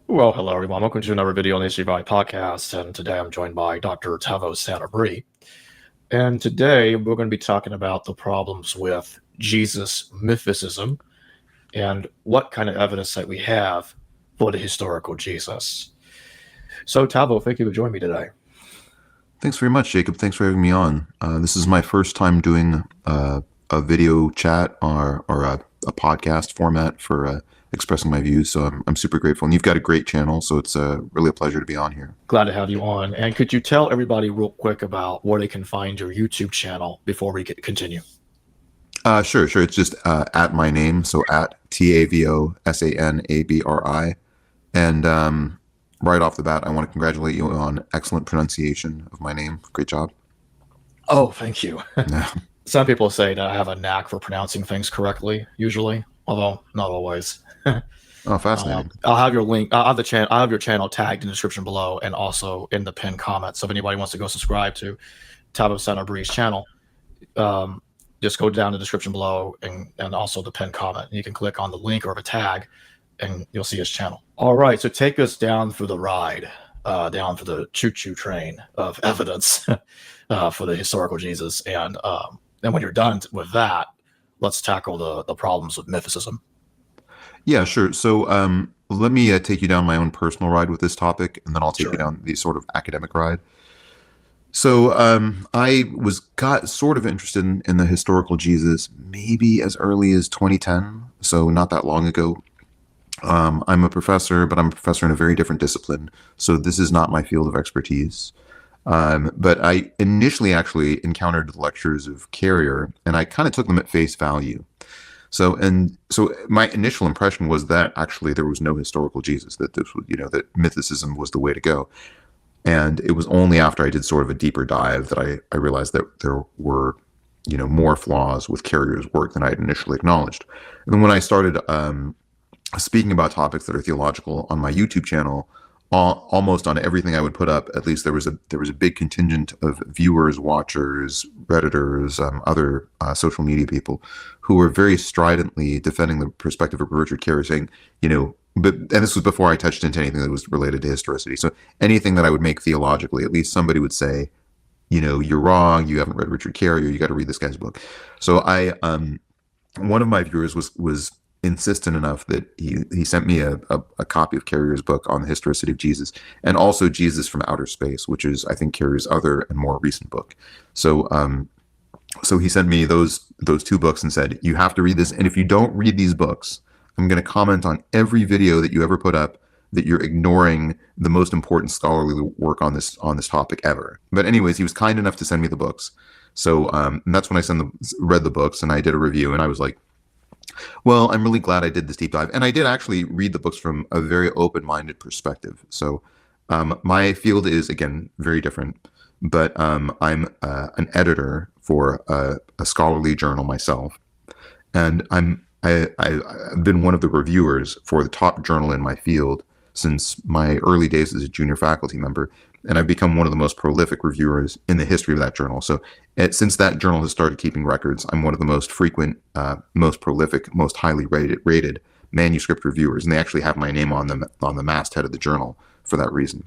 Well, hello everyone. Welcome to another video on the HGVI podcast, and today I'm joined by Dr. Tavo Abri. And today we're going to be talking about the problems with Jesus mythicism and what kind of evidence that we have for the historical Jesus. So, Tavo, thank you for joining me today. Thanks very much, Jacob. Thanks for having me on. This is my first time doing a video chat or a podcast format for expressing my views, so I'm super grateful. And you've got a great channel, so it's really a pleasure to be on here. Glad to have you on. And could you tell everybody real quick about where they can find your YouTube channel before we continue? Sure. It's just at my name, so at TavoSanabri. And right off the bat, I want to congratulate you on excellent pronunciation of my name. Great job. Oh, thank you. Yeah. Some people say that I have a knack for pronouncing things correctly, usually, although not always. Oh, fascinating. I'll have your link. I'll have your channel tagged in the description below, and also in the pinned comment. So if anybody wants to go subscribe to Tavo Abri's channel, just go down the description below and also the pinned comment. And you can click on the link or the tag, and you'll see his channel. All right, so take us down for the ride, down for the choo-choo train of evidence for the historical Jesus, and when you're done with that, let's tackle the problems with mythicism. Yeah, sure. So let me take you down my own personal ride with this topic, and then I'll take you down the sort of academic ride. So I got sort of interested in the historical Jesus maybe as early as 2010, so not that long ago. I'm a professor, but I'm a professor in a very different discipline, so this is not my field of expertise. But I initially actually encountered the lectures of Carrier, and I kind of took them at face value. So my initial impression was that actually there was no historical Jesus, that this was, that mythicism was the way to go. And it was only after I did sort of a deeper dive that I realized that there were, more flaws with Carrier's work than I had initially acknowledged. And then when I started speaking about topics that are theological on my YouTube channel, almost on everything I would put up, at least there was a big contingent of viewers, watchers, Redditors, other social media people who were very stridently defending the perspective of Richard Carrier, saying, and this was before I touched into anything that was related to historicity. So anything that I would make theologically, at least somebody would say, you're wrong. You haven't read Richard Carrier. You got to read this guy's book. So one of my viewers was insistent enough that he sent me a copy of Carrier's book on the historicity of Jesus, and also Jesus from Outer Space, which is, I think, Carrier's other and more recent book. So he sent me those two books and said, you have to read this, and if you don't read these books, I'm going to comment on every video that you ever put up that you're ignoring the most important scholarly work on this topic ever. But anyways, he was kind enough to send me the books. So and that's when I read the books, and I did a review, and I was like, well, I'm really glad I did this deep dive. And I did actually read the books from a very open-minded perspective. So my field is, again, very different, but I'm an editor for a scholarly journal myself. And I've been one of the reviewers for the top journal in my field since my early days as a junior faculty member. And I've become one of the most prolific reviewers in the history of that journal. So since that journal has started keeping records, I'm one of the most frequent, most prolific, most highly rated manuscript reviewers. And they actually have my name on them on the masthead of the journal for that reason.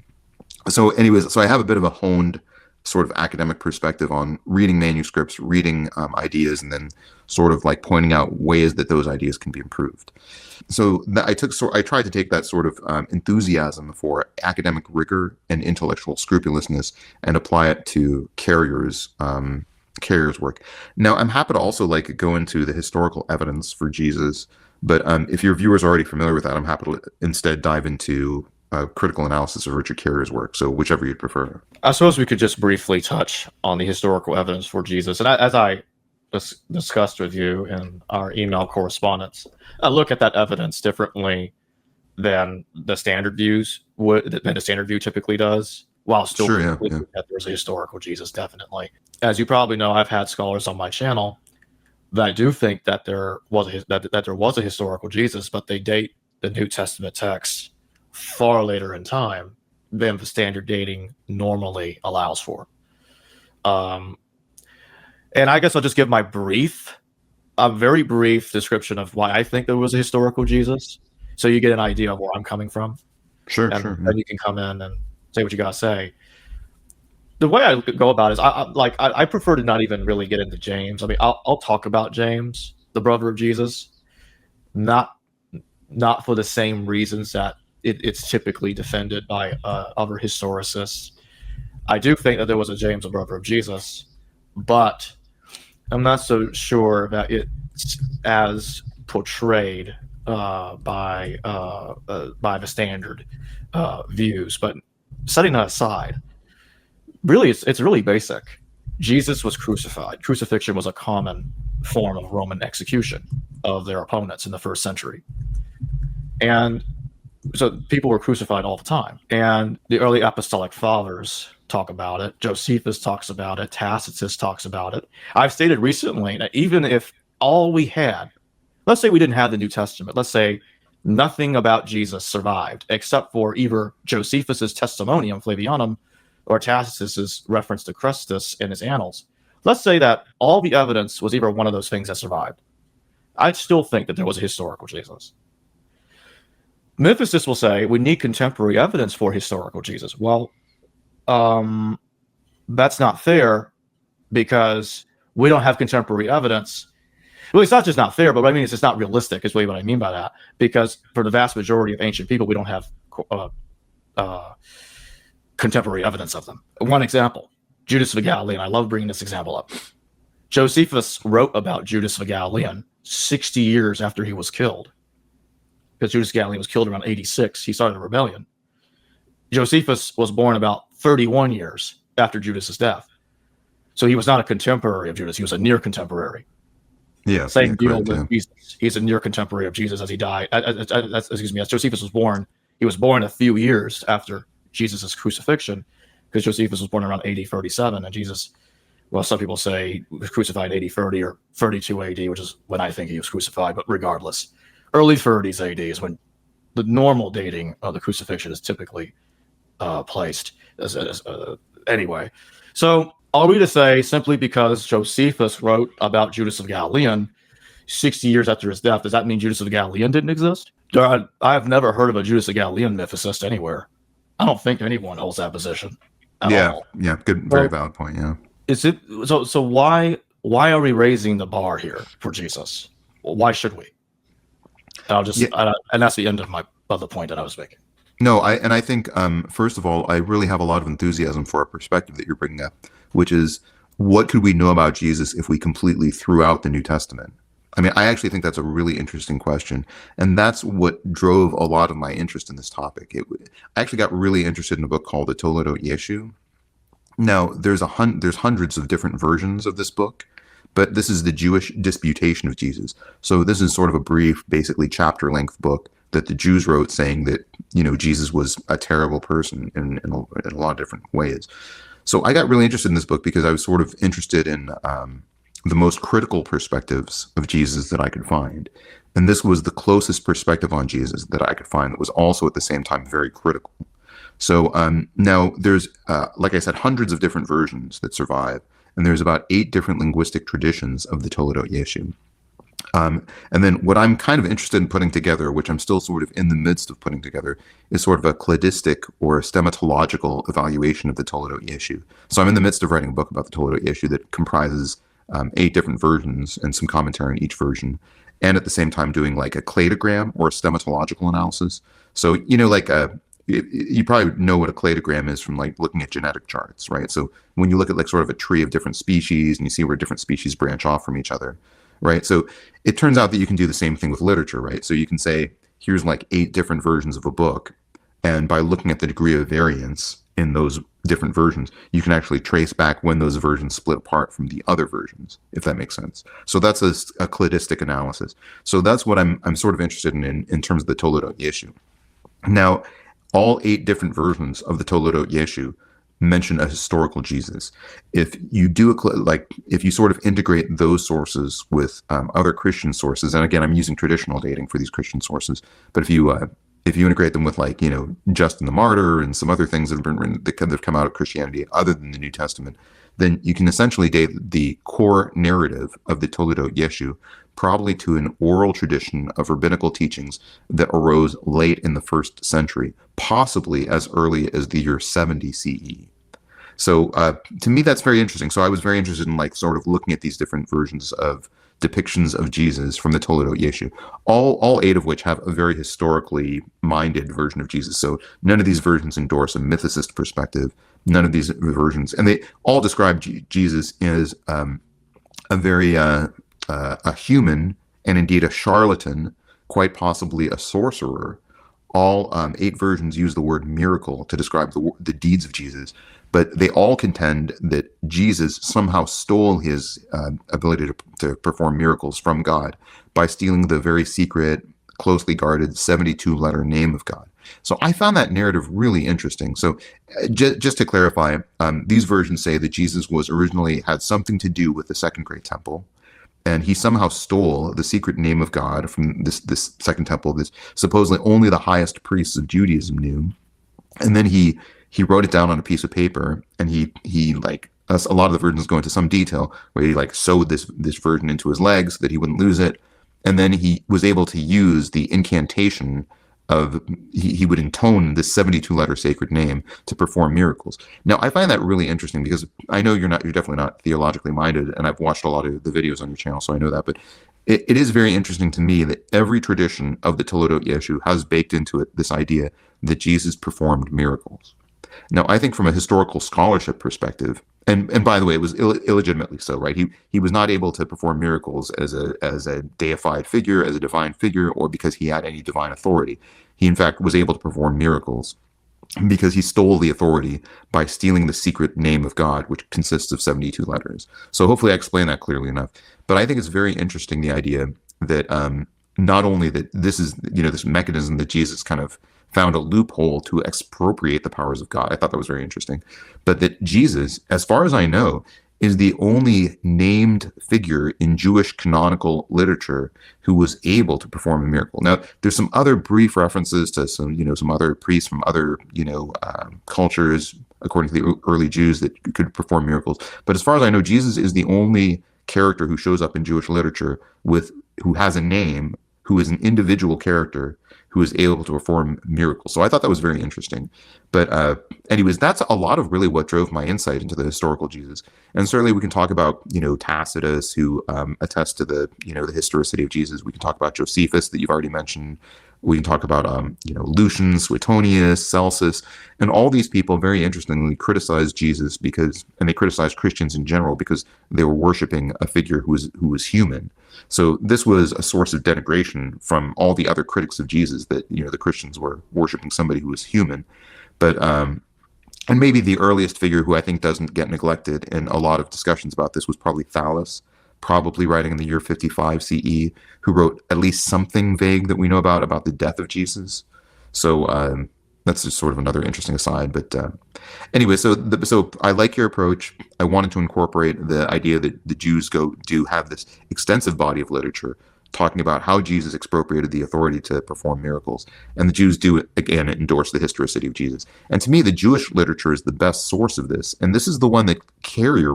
So anyways, so I have a bit of a honed sort of academic perspective on reading manuscripts, reading ideas, and then sort of like pointing out ways that those ideas can be improved. So I tried to take that sort of enthusiasm for academic rigor and intellectual scrupulousness and apply it to Carrier's work. Now, I'm happy to also go into the historical evidence for Jesus, but if your viewers are already familiar with that, I'm happy to instead dive into critical analysis of Richard Carrier's work. So whichever you'd prefer. I suppose we could just briefly touch on the historical evidence for Jesus. And as I discussed with you in our email correspondence, I look at that evidence differently than the standard view typically does, while still that there's a historical Jesus, definitely. As you probably know, I've had scholars on my channel that do think that there was a historical Jesus, but they date the New Testament text far later in time than the standard dating normally allows for. And I guess I'll just give a very brief description of why I think there was a historical Jesus, so you get an idea of where I'm coming from. Sure, and sure. then you can come in and say what you got to say. The way I go about it is I prefer to not even really get into James. I mean, I'll talk about James, the brother of Jesus, not for the same reasons that it's typically defended by other historicists. I do think that there was a James, the brother of Jesus, but I'm not so sure that it's as portrayed by the standard views. But setting that aside, really, it's really basic. Jesus was crucified. Crucifixion was a common form of Roman execution of their opponents in the first century. And so people were crucified all the time. And the early apostolic fathers talk about it. Josephus talks about it. Tacitus talks about it. I've stated recently that even if all we had, let's say we didn't have the New Testament, let's say nothing about Jesus survived except for either Josephus's Testimonium Flavianum or Tacitus's reference to Christus in his Annals. Let's say that all the evidence was either one of those things that survived. I'd still think that there was a historical Jesus. Mythicists will say we need contemporary evidence for historical Jesus. Well, that's not fair because we don't have contemporary evidence. Well, it's not just not fair, but I mean it's just not realistic is really what I mean by that. Because for the vast majority of ancient people, we don't have contemporary evidence of them. One example, Judas the Galilean. I love bringing this example up. Josephus wrote about Judas the Galilean 60 years after he was killed. Because Judas Galilean was killed around 86. He started a rebellion. Josephus was born about 31 years after Judas's death. So he was not a contemporary of Judas. He was a near contemporary. Yeah. Same deal with Jesus. He's a near contemporary of Jesus as he died. As Josephus was born, he was born a few years after Jesus' crucifixion, because Josephus was born around AD 37, and Jesus, well, some people say he was crucified in AD 30 or 32 AD, which is when I think he was crucified, but regardless. Early 30s AD is when the normal dating of the crucifixion is typically placed. Anyway, so are we to say simply because Josephus wrote about Judas of Galilean 60 years after his death, does that mean Judas of Galilean didn't exist? I have never heard of a Judas of Galilean mythicist anywhere. I don't think anyone holds that position at all. Yeah, good, very valid point. Yeah. Is it so? Why are we raising the bar here for Jesus? Well, why should we? And and that's the end of the point that I was making. No, I think first of all, I really have a lot of enthusiasm for a perspective that you're bringing up, which is what could we know about Jesus if we completely threw out the New Testament? I mean, I actually think that's a really interesting question, and that's what drove a lot of my interest in this topic. I actually got really interested in a book called The Toledo Yeshu. Now, there's hundreds of different versions of this book, but this is the Jewish disputation of Jesus. So this is sort of a brief, basically chapter-length book that the Jews wrote saying that, Jesus was a terrible person in a lot of different ways. So I got really interested in this book because I was sort of interested in the most critical perspectives of Jesus that I could find. And this was the closest perspective on Jesus that I could find that was also at the same time very critical. So now there's, like I said, hundreds of different versions that survive. And there's about 8 different linguistic traditions of the Toledo Yeshu. And then what I'm kind of interested in putting together, which I'm still sort of in the midst of putting together, is sort of a cladistic or a stematological evaluation of the Toledo Yeshu. So I'm in the midst of writing a book about the Toledo Yeshu that comprises 8 different versions and some commentary on each version, and at the same time doing like a cladogram or a stematological analysis. So, you probably know what a cladogram is from like looking at genetic charts, right? So when you look at like sort of a tree of different species and you see where different species branch off from each other, right? So it turns out that you can do the same thing with literature, right? So you can say, here's like 8 different versions of a book, and by looking at the degree of variance in those different versions, you can actually trace back when those versions split apart from the other versions, if that makes sense. So that's a cladistic analysis. So that's what I'm sort of interested in terms of the Toledo Yeshu. Now, all 8 different versions of the Toledo Yeshu mention a historical Jesus. If you do if you sort of integrate those sources with other Christian sources, and again, I'm using traditional dating for these Christian sources, but if you integrate them with Justin the Martyr and some other things that have been written that have come out of Christianity other than the New Testament, then you can essentially date the core narrative of the Toledot Yeshu probably to an oral tradition of rabbinical teachings that arose late in the 1st century, possibly as early as the year 70 CE. So to me, that's very interesting. So I was very interested in like sort of looking at these different versions of depictions of Jesus from the Toledot Yeshu, all 8 of which have a very historically minded version of Jesus. So none of these versions endorse a mythicist perspective. None of these versions, and they all describe Jesus as a very a human and indeed a charlatan, quite possibly a sorcerer. All 8 versions use the word miracle to describe the deeds of Jesus, but they all contend that Jesus somehow stole his ability to perform miracles from God by stealing the very secret, closely guarded 72-letter name of God. So I found that narrative really interesting. So just to clarify, these versions say that Jesus was originally had something to do with the Second Great Temple, and he somehow stole the secret name of God from this Second Temple that supposedly only the highest priests of Judaism knew. And then he wrote it down on a piece of paper, and he like a lot of the versions go into some detail where he like sewed this version into his leg so that he wouldn't lose it. And then he was able to use the incantation of he would intone this 72-letter sacred name to perform miracles. Now, I find that really interesting because I know you're definitely not theologically minded, and I've watched a lot of the videos on your channel, so I know that. But it is very interesting to me that every tradition of the Toledot Yeshu has baked into it this idea that Jesus performed miracles. Now, I think from a historical scholarship perspective, and by the way, it was illegitimately so, right? He was not able to perform miracles as a deified figure, as a divine figure, or because he had any divine authority. He, in fact, was able to perform miracles because he stole the authority by stealing the secret name of God, which consists of 72 letters. So hopefully I explained that clearly enough. But I think it's very interesting, the idea that not only that this is, this mechanism that Jesus kind of found a loophole to expropriate the powers of God. I thought that was very interesting. But that Jesus, as far as I know, is the only named figure in Jewish canonical literature who was able to perform a miracle. Now, there's some other brief references to some other priests from other, cultures, according to the early Jews, that could perform miracles. But as far as I know, Jesus is the only character who shows up in Jewish literature who has a name, who is an individual character who is able to perform miracles. So I thought that was very interesting. But anyways, that's a lot of really what drove my insight into the historical Jesus. And certainly we can talk about, Tacitus, who attests to the historicity of Jesus. We can talk about Josephus, that you've already mentioned. We can talk about, Lucian, Suetonius, Celsus, and all these people very interestingly criticized Jesus and they criticized Christians in general because they were worshiping a figure who was human. So this was a source of denigration from all the other critics of Jesus, that, the Christians were worshiping somebody who was human. But, and maybe the earliest figure who I think doesn't get neglected in a lot of discussions about this was probably Thales, probably writing in the year 55 CE, who wrote at least something vague that we know about the death of Jesus. So that's just sort of another interesting aside. But anyway, so I like your approach. I wanted to incorporate the idea that the Jews do have this extensive body of literature talking about how Jesus expropriated the authority to perform miracles. And the Jews do, again, endorse the historicity of Jesus. And to me, the Jewish literature is the best source of this. And this is the one that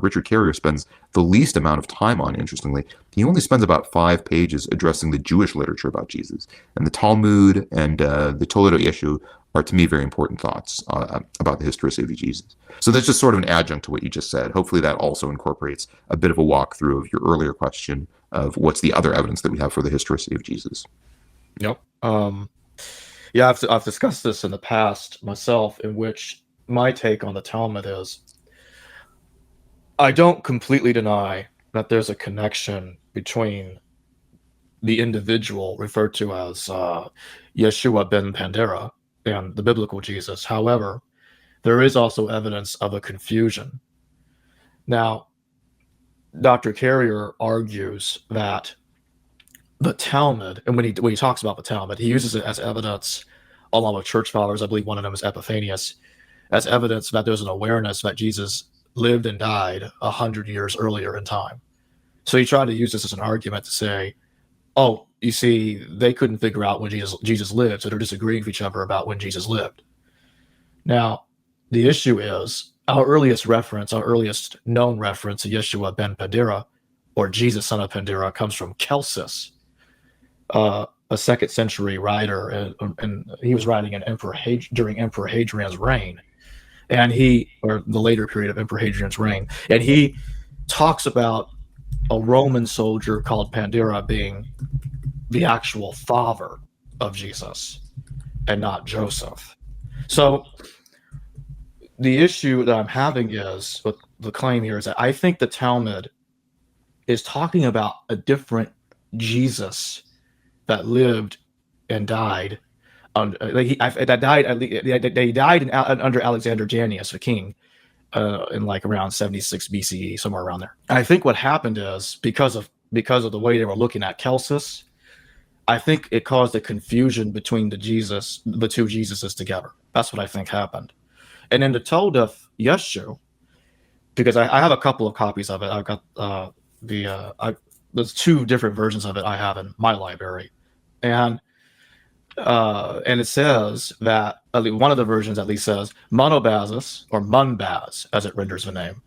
Richard Carrier, spends the least amount of time on, interestingly. He only spends about 5 pages addressing the Jewish literature about Jesus. And the Talmud and the Toledot Yeshu are, to me, very important thoughts about the historicity of Jesus. So that's just sort of an adjunct to what you just said. Hopefully that also incorporates a bit of a walkthrough of your earlier question of what's the other evidence that we have for the historicity of Jesus. Yep. Yeah, I've discussed this in the past myself, in which my take on the Talmud is, I don't completely deny that there's a connection between the individual referred to as Yeshua ben Pandera and the biblical Jesus. However, there is also evidence of a confusion. Now, Dr. Carrier argues that the Talmud, and when he talks about the Talmud, he uses it as evidence, along with church fathers, I believe one of them is Epiphanius, as evidence that there's an awareness that Jesus lived and died 100 years earlier in time. So he tried to use this as an argument to say, oh, you see, they couldn't figure out when Jesus lived, so they're disagreeing with each other about when Jesus lived. Now, the issue is, our earliest known reference to Yeshua ben Pandira, or Jesus son of Pandira, comes from Celsus, a 2nd century writer, and he was writing during Emperor Hadrian's reign, or the later period of Emperor Hadrian's reign, and he talks about a Roman soldier called Pandira being the actual father of Jesus and not Joseph. So the issue that I'm having is with the claim here is that I think the Talmud is talking about a different Jesus that lived and died. They died under Alexander Jannaeus, a king, in like around 76 BCE, somewhere around there. And I think what happened is because of the way they were looking at Celsus, I think it caused a confusion between the two Jesuses together. That's what I think happened. And in the Toldeth Yeshu, because I have a couple of copies of it. I've got there's 2 different versions of it I have in my library, and it says that at least one of the versions at least says Monobazus, or Munbaz as it renders the name,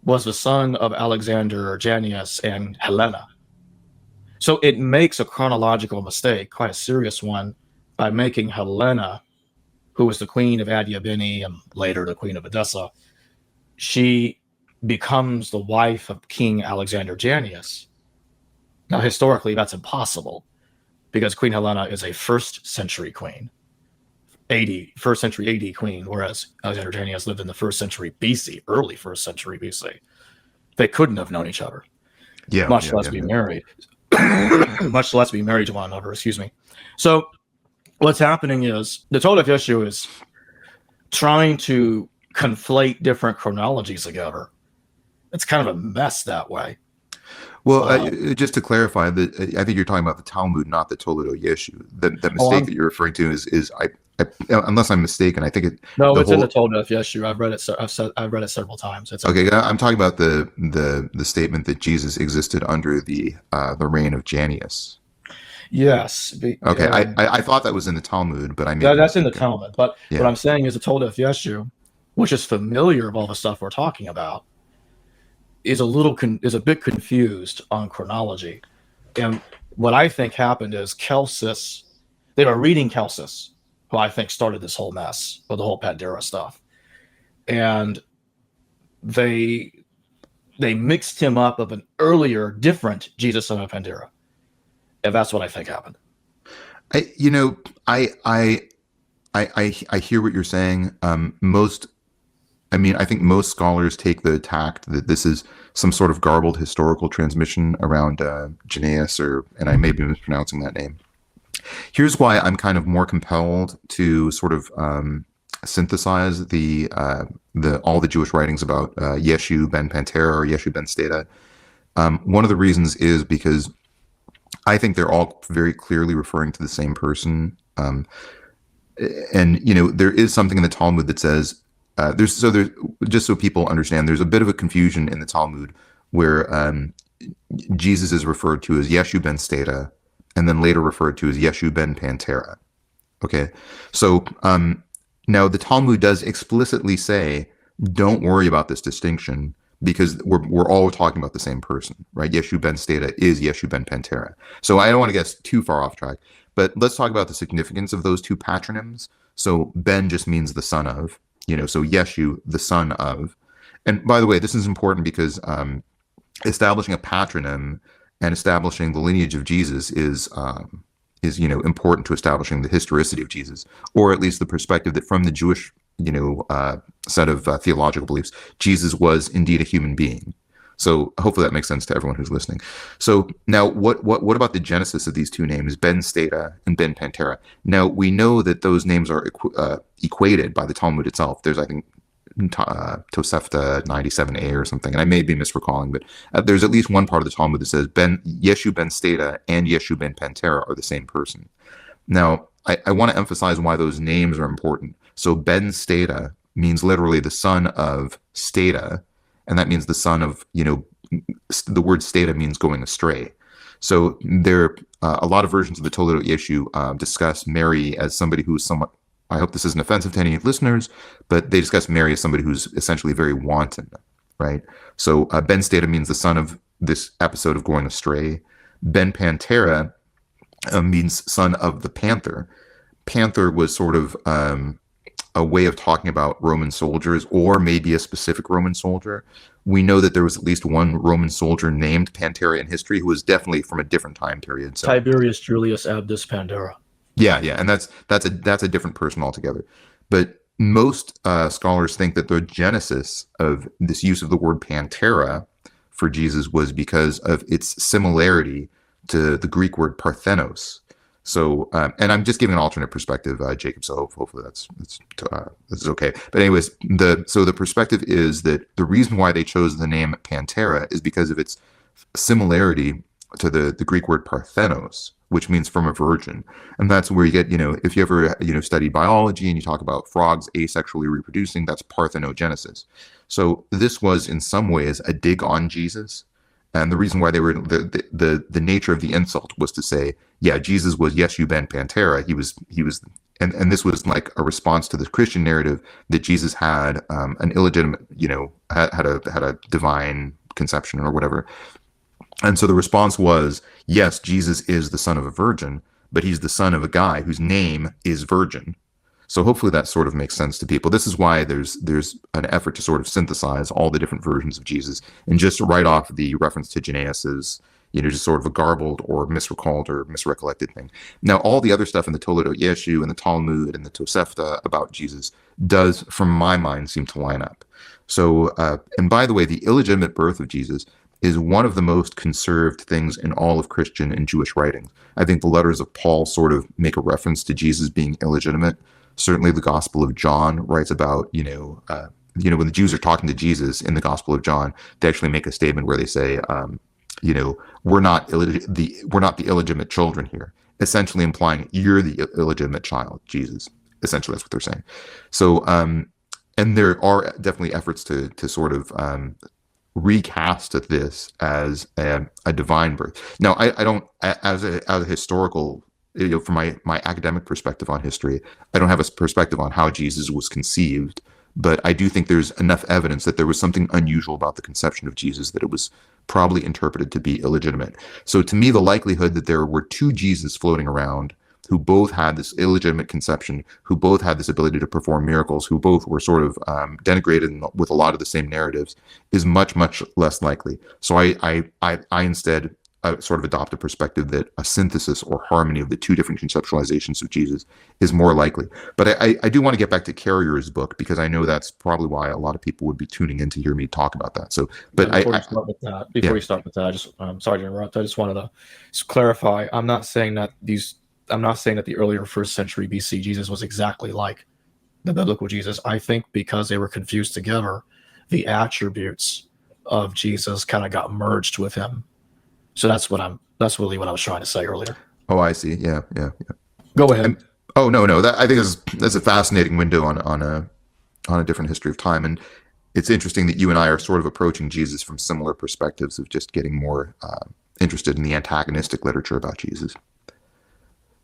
was the son of Alexander Jannaeus and Helena. So it makes a chronological mistake, quite a serious one, by making Helena, who was the queen of Adiabene and later the queen of Edessa, she becomes the wife of King Alexander Jannaeus. Now, historically, that's impossible because Queen Helena is a 1st century queen, 1st century AD queen, whereas Alexander Jannaeus lived in the 1st century BC, early 1st century BC. They couldn't have known each other, much less be married. Much less be married to one another, excuse me. So what's happening is the Toldeth Yeshu is trying to conflate different chronologies together. It's kind of a mess that way. Well, just to clarify, I think you're talking about the Talmud, not the Toledo Yeshu. The mistake that you're referring to is unless I'm mistaken, I think it's in the Toldeth Yeshu. I've read it. I've read it several times. Okay. I'm talking about the statement that Jesus existed under the reign of Jannaeus. Yes. Okay. I thought that was in the Talmud, but that's in the Talmud. But what I'm saying is the Toldeth Yeshu, which is familiar of all the stuff we're talking about, is a bit confused on chronology. And what I think happened is Celsus, they were reading Celsus, who I think started this whole mess with the whole Pandira stuff. And they mixed him up of an earlier, different Jesus son of Pandira. And that's what I think happened. I hear what you're saying. I think most scholars take the tact that this is some sort of garbled historical transmission around Jannaeus, and I may be mispronouncing that name. Here's why I'm kind of more compelled to sort of synthesize all the Jewish writings about Yeshu ben Pantera or Yeshu ben Stata. One of the reasons is because I think they're all very clearly referring to the same person. And there is something in the Talmud that says there's just so people understand, there's a bit of a confusion in the Talmud where Jesus is referred to as Yeshu ben Stata and then later referred to as Yeshu ben Pantera. Okay, so now the Talmud does explicitly say, don't worry about this distinction because we're all talking about the same person, right? Yeshu ben Stata is Yeshu ben Pantera. So I don't want to get too far off track, but let's talk about the significance of those 2 patronyms. So Ben just means the son of, so Yeshu, the son of. And by the way, this is important because establishing a patronym and establishing the lineage of Jesus is important to establishing the historicity of Jesus, or at least the perspective that from the Jewish set of theological beliefs, Jesus was indeed a human being. So hopefully that makes sense to everyone who's listening. So now what about the genesis of these 2 names, Ben Stata and Ben Pantera? Now we know that those names are equated by the Talmud itself. There's, I think, Tosefta 97a or something, and I may be misrecalling, but there's at least one part of the Talmud that says Yeshu ben Stata and Yeshu ben Pantera are the same person. Now, I want to emphasize why those names are important. So Ben Stata means literally the son of Stata, and that means the son of, the word Stata means going astray. So there, a lot of versions of the Toledo Yeshu discuss Mary as somebody who is somewhat I hope this isn't offensive to any listeners, but they discuss Mary as somebody who's essentially very wanton, right? So Ben Stata means the son of this episode of going astray. Ben Pantera means son of the panther. Panther was sort of a way of talking about Roman soldiers, or maybe a specific Roman soldier. We know that there was at least one Roman soldier named Pantera in history who was definitely from a different time period. So Tiberius Julius Abdus Pandera. yeah, and that's a different person altogether. But most scholars think that the genesis of this use of the word Pantera for Jesus was because of its similarity to the Greek word Parthenos. So, and I'm just giving an alternate perspective, Jacob. So hopefully that's okay. But anyways, the perspective is that the reason why they chose the name Pantera is because of its similarity to the Greek word Parthenos, which means from a virgin. And that's where you get, if you ever, study biology and you talk about frogs asexually reproducing, that's parthenogenesis. So this was in some ways a dig on Jesus. And the reason why they were, the nature of the insult was to say, yeah, Jesus was Yeshu ben Pantera. He was, and this was like a response to the Christian narrative that Jesus had an illegitimate, had a divine conception or whatever. And so the response was, yes, Jesus is the son of a virgin, but he's the son of a guy whose name is Virgin. So hopefully that sort of makes sense to people. This is why there's an effort to sort of synthesize all the different versions of Jesus and just write off the reference to Janaeus as, just sort of a garbled or misrecalled or misrecollected thing. Now, all the other stuff in the Toledot Yeshu and the Talmud and the Tosefta about Jesus does, from my mind, seem to line up. So, and by the way, the illegitimate birth of Jesus is one of the most conserved things in all of Christian and Jewish writings. I think the letters of Paul sort of make a reference to Jesus being illegitimate. Certainly the Gospel of John writes about, when the Jews are talking to Jesus in the Gospel of John, they actually make a statement where they say, we're not the illegitimate children here, essentially implying you're the illegitimate child, Jesus. Essentially, that's what they're saying. So, and there are definitely efforts to sort of recast this as a divine birth. Now, I don't, as a historical, from my academic perspective on history, I don't have a perspective on how Jesus was conceived, but I do think there's enough evidence that there was something unusual about the conception of Jesus that it was probably interpreted to be illegitimate. So to me, the likelihood that there were two Jesus floating around who both had this illegitimate conception, who both had this ability to perform miracles, who both were sort of denigrated with a lot of the same narratives, is much, much less likely. So I instead sort of adopt a perspective that a synthesis or harmony of the two different conceptualizations of Jesus is more likely. But I do want to get back to Carrier's book, because I know that's probably why a lot of people would be tuning in to hear me talk about that. So, but before you start with that, I just, I'm sorry to interrupt. I just wanted to clarify. I'm not saying that the earlier first century BC Jesus was exactly like the biblical Jesus. I think because they were confused together, the attributes of Jesus kind of got merged with him. So that's really what I was trying to say earlier. Oh, I see. Yeah. Go ahead. No. I think that's a fascinating window on a different history of time, and it's interesting that you and I are sort of approaching Jesus from similar perspectives of just getting more interested in the antagonistic literature about Jesus.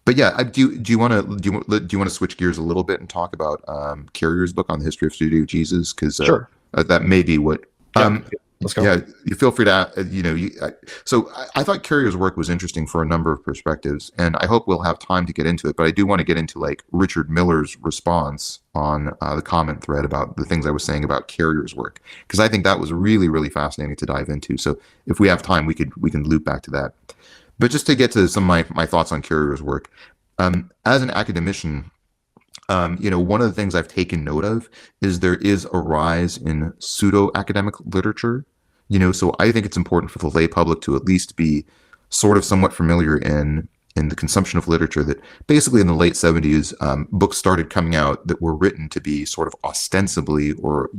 But yeah, do you want to switch gears a little bit and talk about Carrier's book on the history of study of Jesus? Because sure, that may be what. Let's go. Yeah, you feel free to. So I thought Carrier's work was interesting for a number of perspectives, and I hope we'll have time to get into it. But I do want to get into like Richard Miller's response on the comment thread about the things I was saying about Carrier's work, because I think that was really, really fascinating to dive into. So if we have time, we can loop back to that. But just to get to some of my thoughts on Carrier's work, as an academician, one of the things I've taken note of is there is a rise in pseudo-academic literature. So I think it's important for the lay public to at least be sort of somewhat familiar in the consumption of literature that basically in the late 70s, books started coming out that were written to be sort of ostensibly or,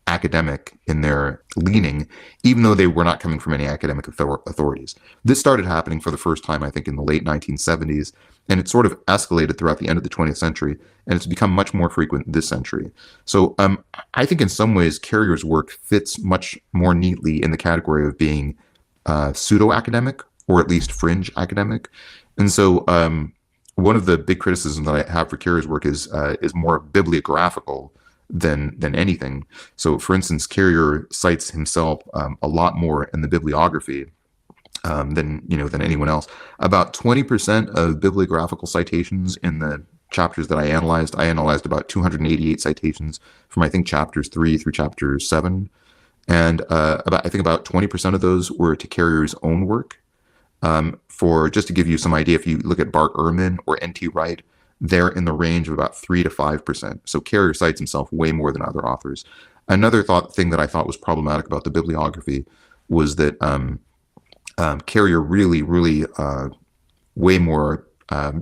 academic in their leaning, even though they were not coming from any academic authorities. This started happening for the first time, I think, in the late 1970s, and it sort of escalated throughout the end of the 20th century, and it's become much more frequent this century. So I think in some ways, Carrier's work fits much more neatly in the category of being pseudo-academic, or at least fringe academic. And so one of the big criticisms that I have for Carrier's work is more bibliographical than anything. So, for instance, Carrier cites himself a lot more in the bibliography than anyone else. About 20% of bibliographical citations in the chapters that I analyzed about 288 citations from, I think, chapters 3 through chapter 7, and I think about 20% of those were to Carrier's own work. For just to give you some idea, if you look at Bart Ehrman or N.T. Wright, they're in the range of about 3 to 5%. So Carrier cites himself way more than other authors. Another thing that I thought was problematic about the bibliography was that Carrier really way more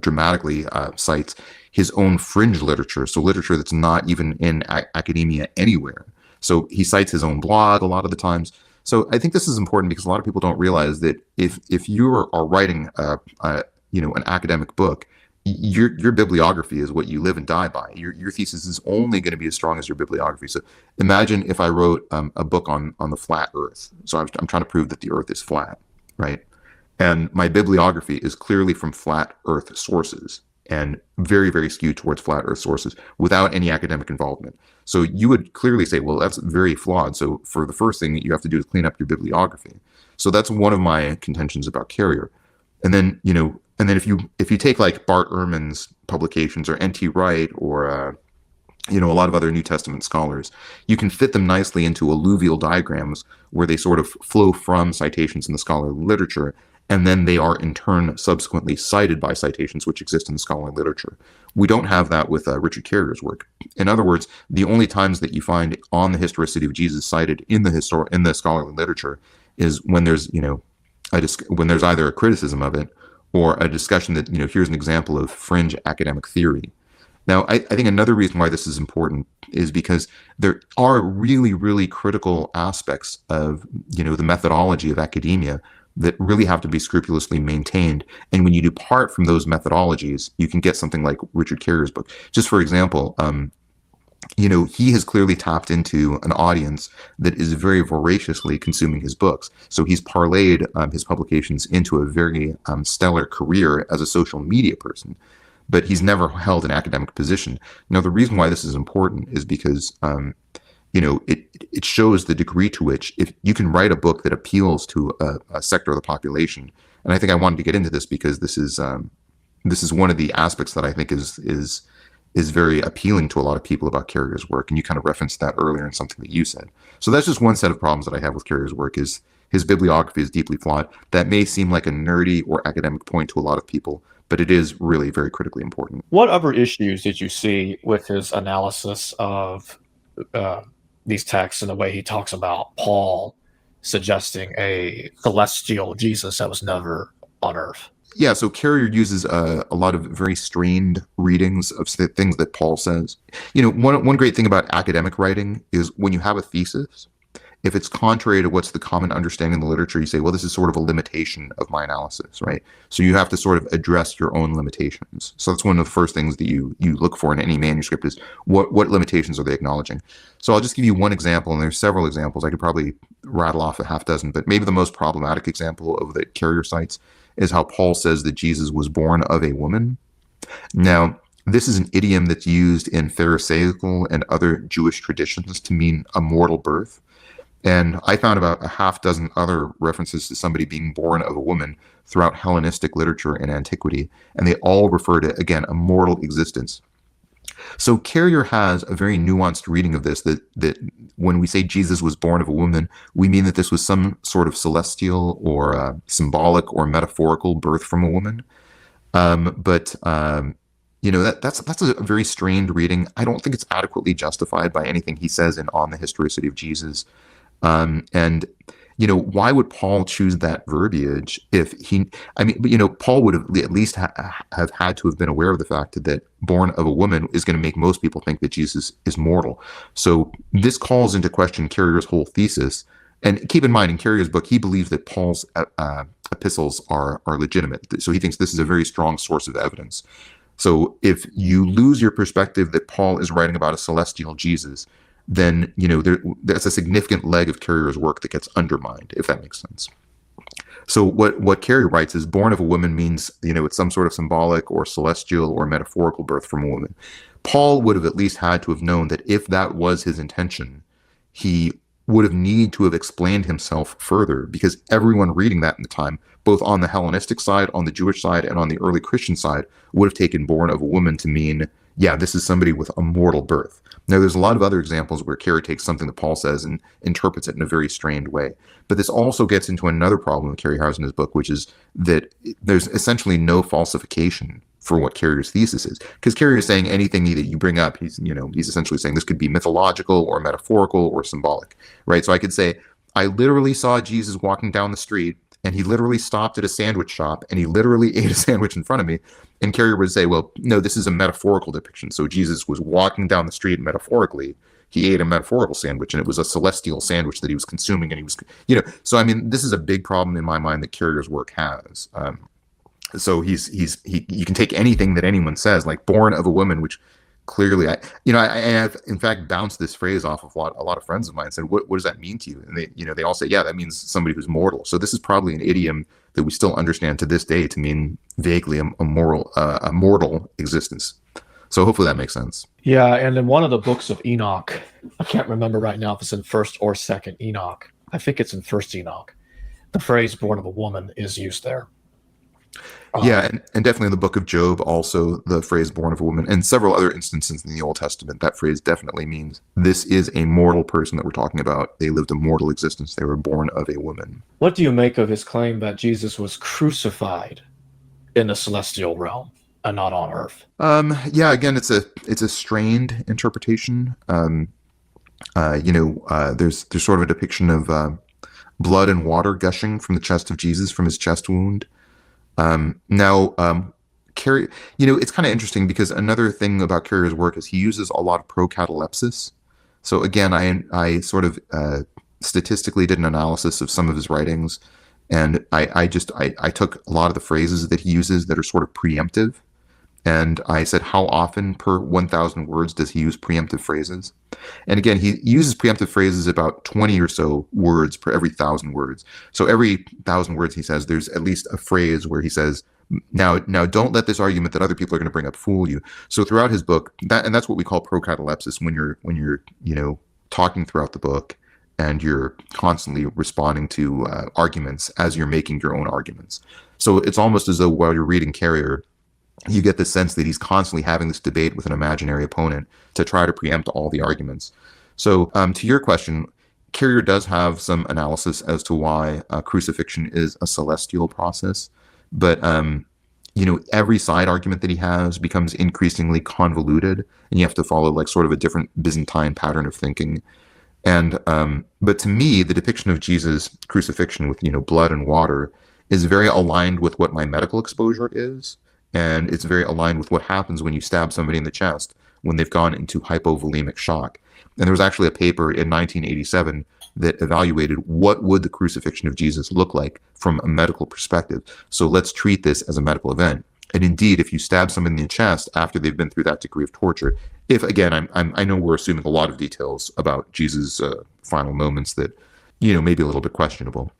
dramatically cites his own fringe literature, so literature that's not even in academia anywhere. So he cites his own blog a lot of the times. So I think this is important because a lot of people don't realize that if you are writing an academic book, your bibliography is what you live and die by. Your thesis is only going to be as strong as your bibliography. So imagine if I wrote a book on the flat Earth. So I'm trying to prove that the Earth is flat, right? And my bibliography is clearly from flat Earth sources and very, very skewed towards flat Earth sources without any academic involvement. So you would clearly say, well, that's very flawed. So for the first thing that you have to do is clean up your bibliography. So that's one of my contentions about Carrier. And then, if you take like Bart Ehrman's publications or N.T. Wright or a lot of other New Testament scholars, you can fit them nicely into alluvial diagrams where they sort of flow from citations in the scholarly literature, and then they are in turn subsequently cited by citations which exist in the scholarly literature. We don't have that with Richard Carrier's work. In other words, the only times that you find on the historicity of Jesus cited in the scholarly literature is when there's when there's either a criticism of it or a discussion that here's an example of fringe academic theory. Now, I think another reason why this is important is because there are really, really critical aspects of the methodology of academia that really have to be scrupulously maintained. And when you depart from those methodologies, you can get something like Richard Carrier's book. Just for example, he has clearly tapped into an audience that is very voraciously consuming his books. So he's parlayed his publications into a very stellar career as a social media person, but he's never held an academic position. Now, the reason why this is important is because it shows the degree to which if you can write a book that appeals to a sector of the population. And I think I wanted to get into this because this is one of the aspects that I think is very appealing to a lot of people about Carrier's work. And you kind of referenced that earlier in something that you said. So that's just one set of problems that I have with Carrier's work is his bibliography is deeply flawed. That may seem like a nerdy or academic point to a lot of people, but it is really very critically important. What other issues did you see with his analysis of these texts and the way he talks about Paul suggesting a celestial Jesus that was never on earth? Yeah, so Carrier uses a lot of very strained readings of things that Paul says. One great thing about academic writing is when you have a thesis, if it's contrary to what's the common understanding in the literature, you say, well, this is sort of a limitation of my analysis, right? So you have to sort of address your own limitations. So that's one of the first things that you look for in any manuscript is what limitations are they acknowledging? So I'll just give you one example, and there's several examples. I could probably rattle off a half dozen, but maybe the most problematic example of the Carrier cites is how Paul says that Jesus was born of a woman. Now, this is an idiom that's used in Pharisaical and other Jewish traditions to mean a mortal birth. And I found about a half dozen other references to somebody being born of a woman throughout Hellenistic literature and antiquity, and they all refer to, again, a mortal existence. So Carrier has a very nuanced reading of this, that when we say Jesus was born of a woman, we mean that this was some sort of celestial or symbolic or metaphorical birth from a woman. That's a very strained reading. I don't think it's adequately justified by anything he says on the historicity of Jesus. Why would Paul choose that verbiage if Paul would have at least have had to have been aware of the fact that born of a woman is going to make most people think that Jesus is mortal. So this calls into question Carrier's whole thesis. And keep in mind, in Carrier's book, he believes that Paul's epistles are legitimate. So he thinks this is a very strong source of evidence. So if you lose your perspective that Paul is writing about a celestial Jesus, then there's a significant leg of Carrier's work that gets undermined, if that makes sense. So what Carey writes is born of a woman means, it's some sort of symbolic or celestial or metaphorical birth from a woman. Paul would have at least had to have known that if that was his intention, he would have needed to have explained himself further, because everyone reading that in the time, both on the Hellenistic side, on the Jewish side, and on the early Christian side, would have taken born of a woman to mean, yeah, this is somebody with a mortal birth. Now, there's a lot of other examples where Carey takes something that Paul says and interprets it in a very strained way. But this also gets into another problem that Carey has in his book, which is that there's essentially no falsification for what Carey's thesis is. Because Carey is saying anything that you bring up, he's essentially saying this could be mythological or metaphorical or symbolic, right? So I could say, I literally saw Jesus walking down the street, and he literally stopped at a sandwich shop, and he literally ate a sandwich in front of me. And Carey would say, well, no, this is a metaphorical depiction. So Jesus was walking down the street metaphorically. He ate a metaphorical sandwich, and it was a celestial sandwich that he was consuming. And he was, so I mean, this is a big problem in my mind that Carey's work has. So he you can take anything that anyone says, like born of a woman, which clearly I have in fact bounced this phrase off of a lot of friends of mine and said, what does that mean to you? And they all say, yeah, that means somebody who's mortal. So this is probably an idiom that we still understand to this day to mean vaguely a mortal existence. So hopefully that makes sense. Yeah, and in one of the books of Enoch, I can't remember right now if it's in first or second Enoch. I think it's in first Enoch. The phrase born of a woman is used there. Yeah, and definitely in the book of Job, also the phrase born of a woman, and several other instances in the Old Testament, that phrase definitely means this is a mortal person that we're talking about. They lived a mortal existence. They were born of a woman. What do you make of his claim that Jesus was crucified in the celestial realm and not on earth? Yeah, again, it's a strained interpretation. There's sort of a depiction of blood and water gushing from the chest of Jesus, from his chest wound. Carey, it's kind of interesting because another thing about Carey's work is he uses a lot of procatalepsis. So again, I sort of statistically did an analysis of some of his writings, and I took a lot of the phrases that he uses that are sort of preemptive, and I said, how often per 1,000 words does he use preemptive phrases? And again, he uses preemptive phrases about 20 or so words per every 1,000 words. So every 1,000 words he says, there's at least a phrase where he says, now don't let this argument that other people are going to bring up fool you. So throughout his book, that's what we call procatalepsis, when you're talking throughout the book and you're constantly responding to arguments as you're making your own arguments. So it's almost as though while you're reading Carey, you get the sense that he's constantly having this debate with an imaginary opponent to try to preempt all the arguments. So to your question, Carey does have some analysis as to why crucifixion is a celestial process, but every side argument that he has becomes increasingly convoluted, and you have to follow like sort of a different Byzantine pattern of thinking. And but to me, the depiction of Jesus' crucifixion with blood and water is very aligned with what my medical exposure is. And it's very aligned with what happens when you stab somebody in the chest when they've gone into hypovolemic shock. And there was actually a paper in 1987 that evaluated what would the crucifixion of Jesus look like from a medical perspective. So let's treat this as a medical event. And indeed, if you stab somebody in the chest after they've been through that degree of torture, if again, I know we're assuming a lot of details about Jesus' final moments that, may be a little bit questionable.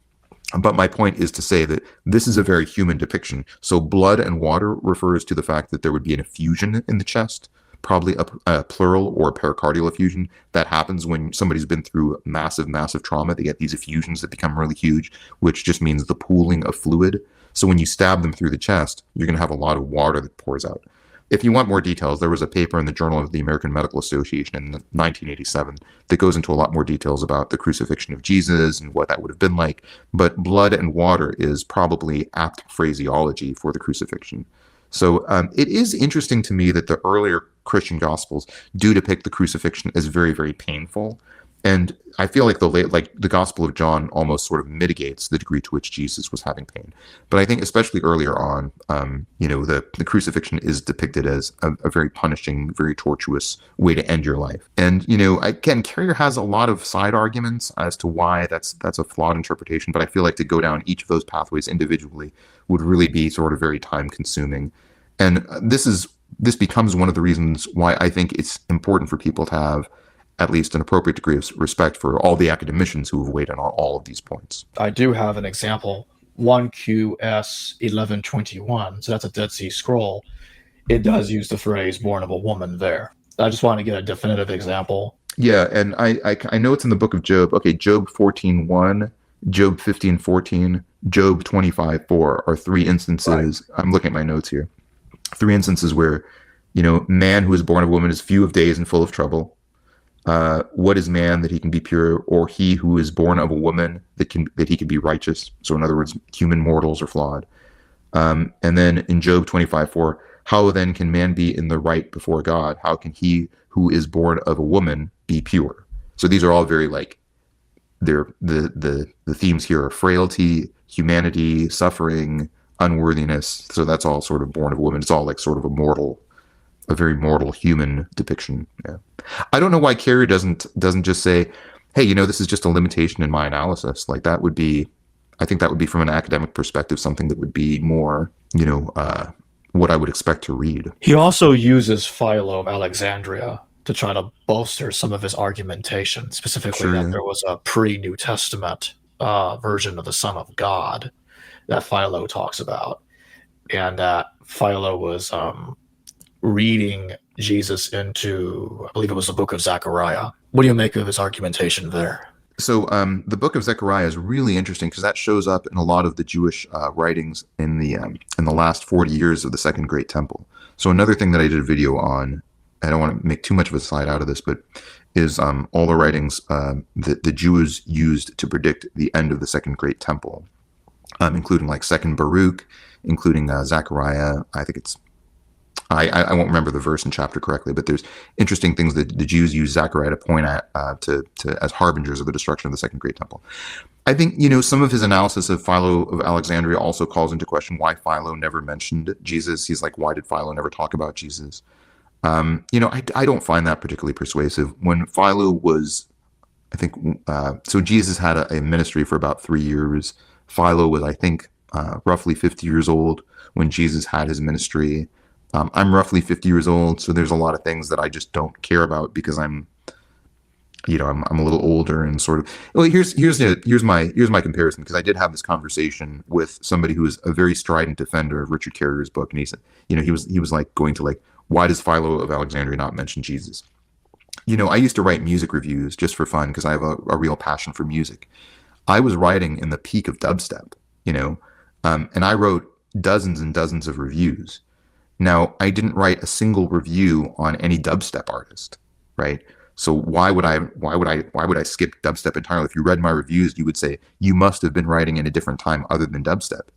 But my point is to say that this is a very human depiction. So blood and water refers to the fact that there would be an effusion in the chest, probably a pleural or pericardial effusion. That happens when somebody's been through massive trauma. They get these effusions that become really huge, which just means the pooling of fluid. So when you stab them through the chest, you're going to have a lot of water that pours out. If you want more details, there was a paper in the Journal of the American Medical Association in 1987 that goes into a lot more details about the crucifixion of Jesus and what that would have been like. But blood and water is probably apt phraseology for the crucifixion. So it is interesting to me that the earlier Christian Gospels do depict the crucifixion as very, very painful. And I feel like the Gospel of John almost sort of mitigates the degree to which Jesus was having pain. But I think especially earlier on, the crucifixion is depicted as a very punishing, very tortuous way to end your life. And, again, Carey has a lot of side arguments as to why that's a flawed interpretation. But I feel like to go down each of those pathways individually would really be sort of very time consuming. And this becomes one of the reasons why I think it's important for people to have at least an appropriate degree of respect for all the academicians who have weighed in on all of these points. I do have an example 1QS 1121, so that's a Dead Sea Scroll, it does use the phrase "born of a woman" there. I just want to get a definitive example. Yeah, and I know it's in the book of Job. Okay, Job 14:1, Job 15:14, Job 25:4 are three instances. Right. I'm looking at my notes here. Three instances where, man who is born of a woman is few of days and full of trouble. What is man that he can be pure, or he who is born of a woman that he can be righteous? So in other words, human mortals are flawed. And then in Job 25:4, how then can man be in the right before God? How can he who is born of a woman be pure? So these are all very the themes here are frailty, humanity, suffering, unworthiness. So that's all sort of born of a woman. It's all like sort of a very mortal human depiction. Yeah. I don't know why Carrier doesn't just say, hey, this is just a limitation in my analysis. Like I think that would be from an academic perspective, something that would be more, what I would expect to read. He also uses Philo of Alexandria to try to bolster some of his argumentation, specifically that there was a pre-New Testament version of the Son of God that Philo talks about, and that Philo was reading Jesus into, I believe it was the book of Zechariah. What do you make of his argumentation there? So the book of Zechariah is really interesting because that shows up in a lot of the Jewish writings in the last 40 years of the Second Great Temple. So another thing that I did a video on, I don't want to make too much of a slide out of this, but is all the writings that the Jews used to predict the end of the Second Great Temple, including like Second Baruch, including Zechariah. I think it's I won't remember the verse and chapter correctly, but there's interesting things that the Jews use Zechariah to point at to as harbingers of the destruction of the Second Great Temple. I think, some of his analysis of Philo of Alexandria also calls into question why Philo never mentioned Jesus. He's like, why did Philo never talk about Jesus? I don't find that particularly persuasive. When Philo was, I think, so Jesus had a ministry for about 3 years. Philo was, I think, roughly 50 years old when Jesus had his ministry. I'm roughly 50 years old, so there's a lot of things that I just don't care about because I'm a little older and sort of. Well, here's my comparison, because I did have this conversation with somebody who is a very strident defender of Richard Carrier's book, and he said, he was like going to like, why does Philo of Alexandria not mention Jesus? I used to write music reviews just for fun because I have a real passion for music. I was writing in the peak of dubstep, and I wrote dozens and dozens of reviews. Now, I didn't write a single review on any dubstep artist, right? So why would I skip dubstep entirely? If you read my reviews, you would say you must have been writing in a different time other than dubstep.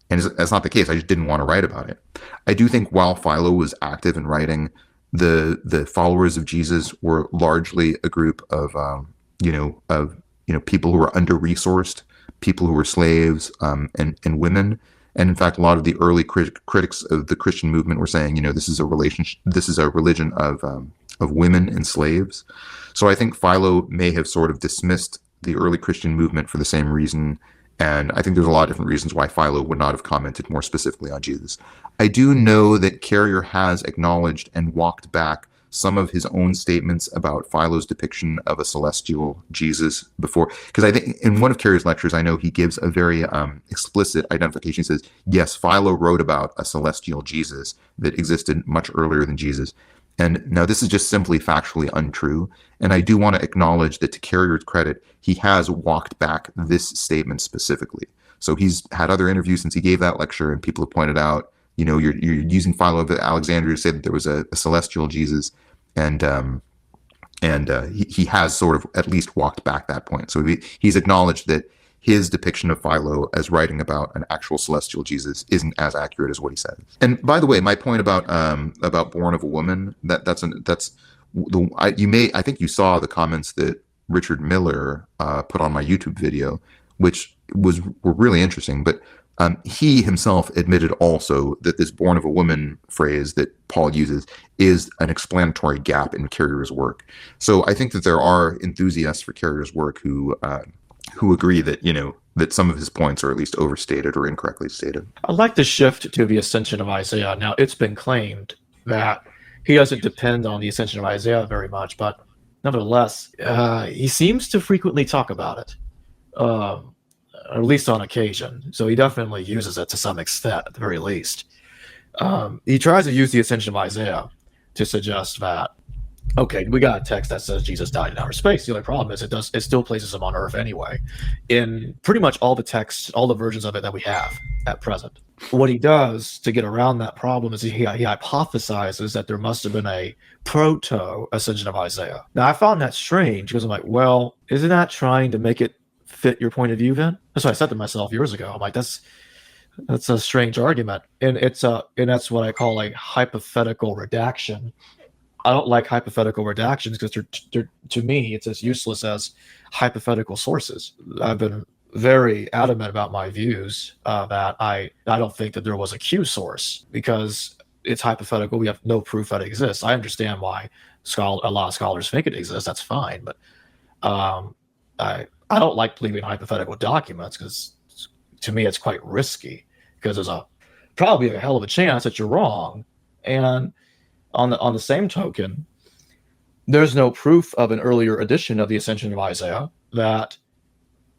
And that's not the case. I just didn't want to write about it. I do think while Philo was active in writing, the followers of Jesus were largely a group of people who were under-resourced, people who were slaves, and women. And in fact, a lot of the early critics of the Christian movement were saying, this is a religion of women and slaves. So I think Philo may have sort of dismissed the early Christian movement for the same reason. And I think there's a lot of different reasons why Philo would not have commented more specifically on Jesus. I do know that Carrier has acknowledged and walked back some of his own statements about Philo's depiction of a celestial Jesus before, because I think in one of Carrier's lectures, I know he gives a very explicit identification. He says, yes, Philo wrote about a celestial Jesus that existed much earlier than Jesus. And now this is just simply factually untrue. And I do want to acknowledge that to Carrier's credit, he has walked back this statement specifically. So he's had other interviews since he gave that lecture, and people have pointed out, you're using Philo of Alexandria to say that there was a celestial Jesus, and he has sort of at least walked back that point. So he's acknowledged that his depiction of Philo as writing about an actual celestial Jesus isn't as accurate as what he says. And by the way, my point about born of a woman, I think you saw the comments that Richard Miller put on my YouTube video, which were really interesting. But he himself admitted also that this born of a woman phrase that Paul uses is an explanatory gap in Carrier's work. So I think that there are enthusiasts for Carrier's work who agree that, that some of his points are at least overstated or incorrectly stated. I'd like to shift to the ascension of Isaiah. Now, it's been claimed that he doesn't depend on the ascension of Isaiah very much, but nevertheless, he seems to frequently talk about it. at least on occasion. So he definitely uses it to some extent, at the very least. He tries to use the ascension of Isaiah to suggest that, okay, we got a text that says Jesus died in outer space. The only problem is it still places him on Earth anyway, in pretty much all the texts, all the versions of it that we have at present. What he does to get around that problem is he hypothesizes that there must have been a proto-ascension of Isaiah. Now, I found that strange because I'm like, well, isn't that trying to make it fit your point of view then? That's what I said to myself years ago. I'm like, that's a strange argument. And that's what I call a hypothetical redaction. I don't like hypothetical redactions because they're to me, it's as useless as hypothetical sources. I've been very adamant about my views that I don't think that there was a Q source because it's hypothetical. We have no proof that it exists. I understand why a lot of scholars think it exists. That's fine, but I don't like believing hypothetical documents because to me it's quite risky because there's probably a hell of a chance that you're wrong. And on the same token, there's no proof of an earlier edition of the Ascension of Isaiah that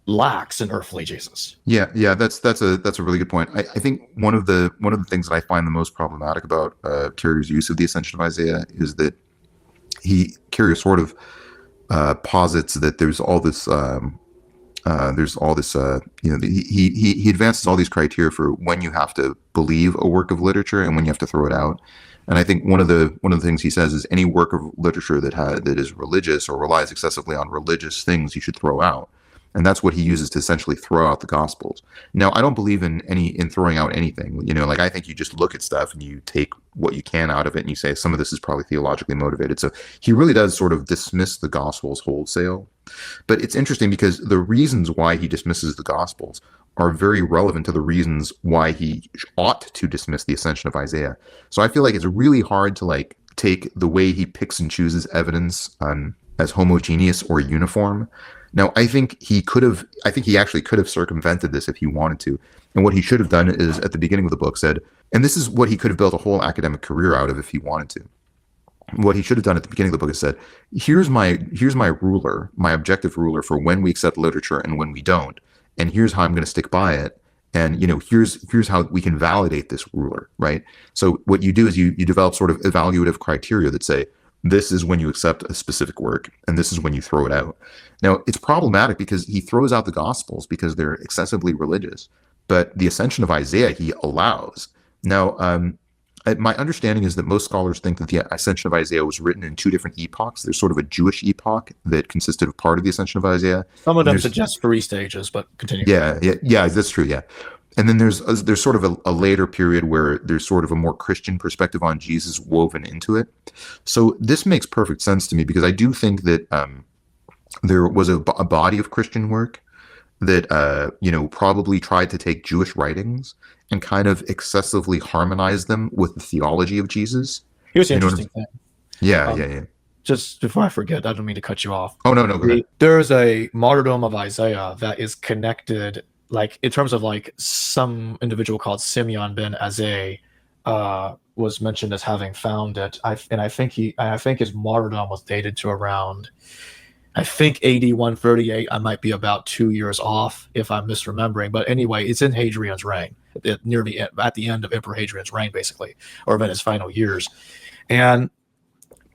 lacks an earthly Jesus. Yeah, that's a really good point. I think one of the things that I find the most problematic about Carrier's use of the Ascension of Isaiah is that Carrier sort of posits that there's all this he advances all these criteria for when you have to believe a work of literature and when you have to throw it out. And I think one of the things he says is any work of literature that is religious or relies excessively on religious things you should throw out. And that's what he uses to essentially throw out the Gospels. Now, I don't believe in throwing out anything. Like I think you just look at stuff and you take what you can out of it and you say some of this is probably theologically motivated. So he really does sort of dismiss the Gospels wholesale. But it's interesting because the reasons why he dismisses the Gospels are very relevant to the reasons why he ought to dismiss the Ascension of Isaiah. So I feel like it's really hard to take the way he picks and chooses evidence as homogeneous or uniform. Now, I think he actually could have circumvented this if he wanted to. And what he should have done is at the beginning of the book said, and this is what he could have built a whole academic career out of if he wanted to. What he should have done at the beginning of the book is said, here's my ruler, my objective ruler for when we accept literature and when we don't. And here's how I'm going to stick by it. And, here's how we can validate this ruler, right? So what you do is you develop sort of evaluative criteria that say, this is when you accept a specific work, and this is when you throw it out. Now, it's problematic because he throws out the Gospels because they're excessively religious, but the Ascension of Isaiah he allows. Now, my understanding is that most scholars think that the Ascension of Isaiah was written in two different epochs. There's sort of a Jewish epoch that consisted of part of the Ascension of Isaiah. Some of them suggest 3 stages, but continue. Yeah, that's true, yeah. And then there's sort of a later period where there's sort of a more Christian perspective on Jesus woven into it. So this makes perfect sense to me because I do think that there was a body of Christian work that probably tried to take Jewish writings and kind of excessively harmonize them with the theology of Jesus. Here's the interesting thing. Yeah. Just before I forget, I don't mean to cut you off. Oh, no, go ahead. There's a martyrdom of Isaiah that is connected, in terms of some individual called Simeon ben Azai was mentioned as having found it. I think his martyrdom was dated to around, AD 138. I might be about 2 years off if I'm misremembering, but anyway, it's in Hadrian's reign, at the end of Emperor Hadrian's reign, basically, or in his final years. And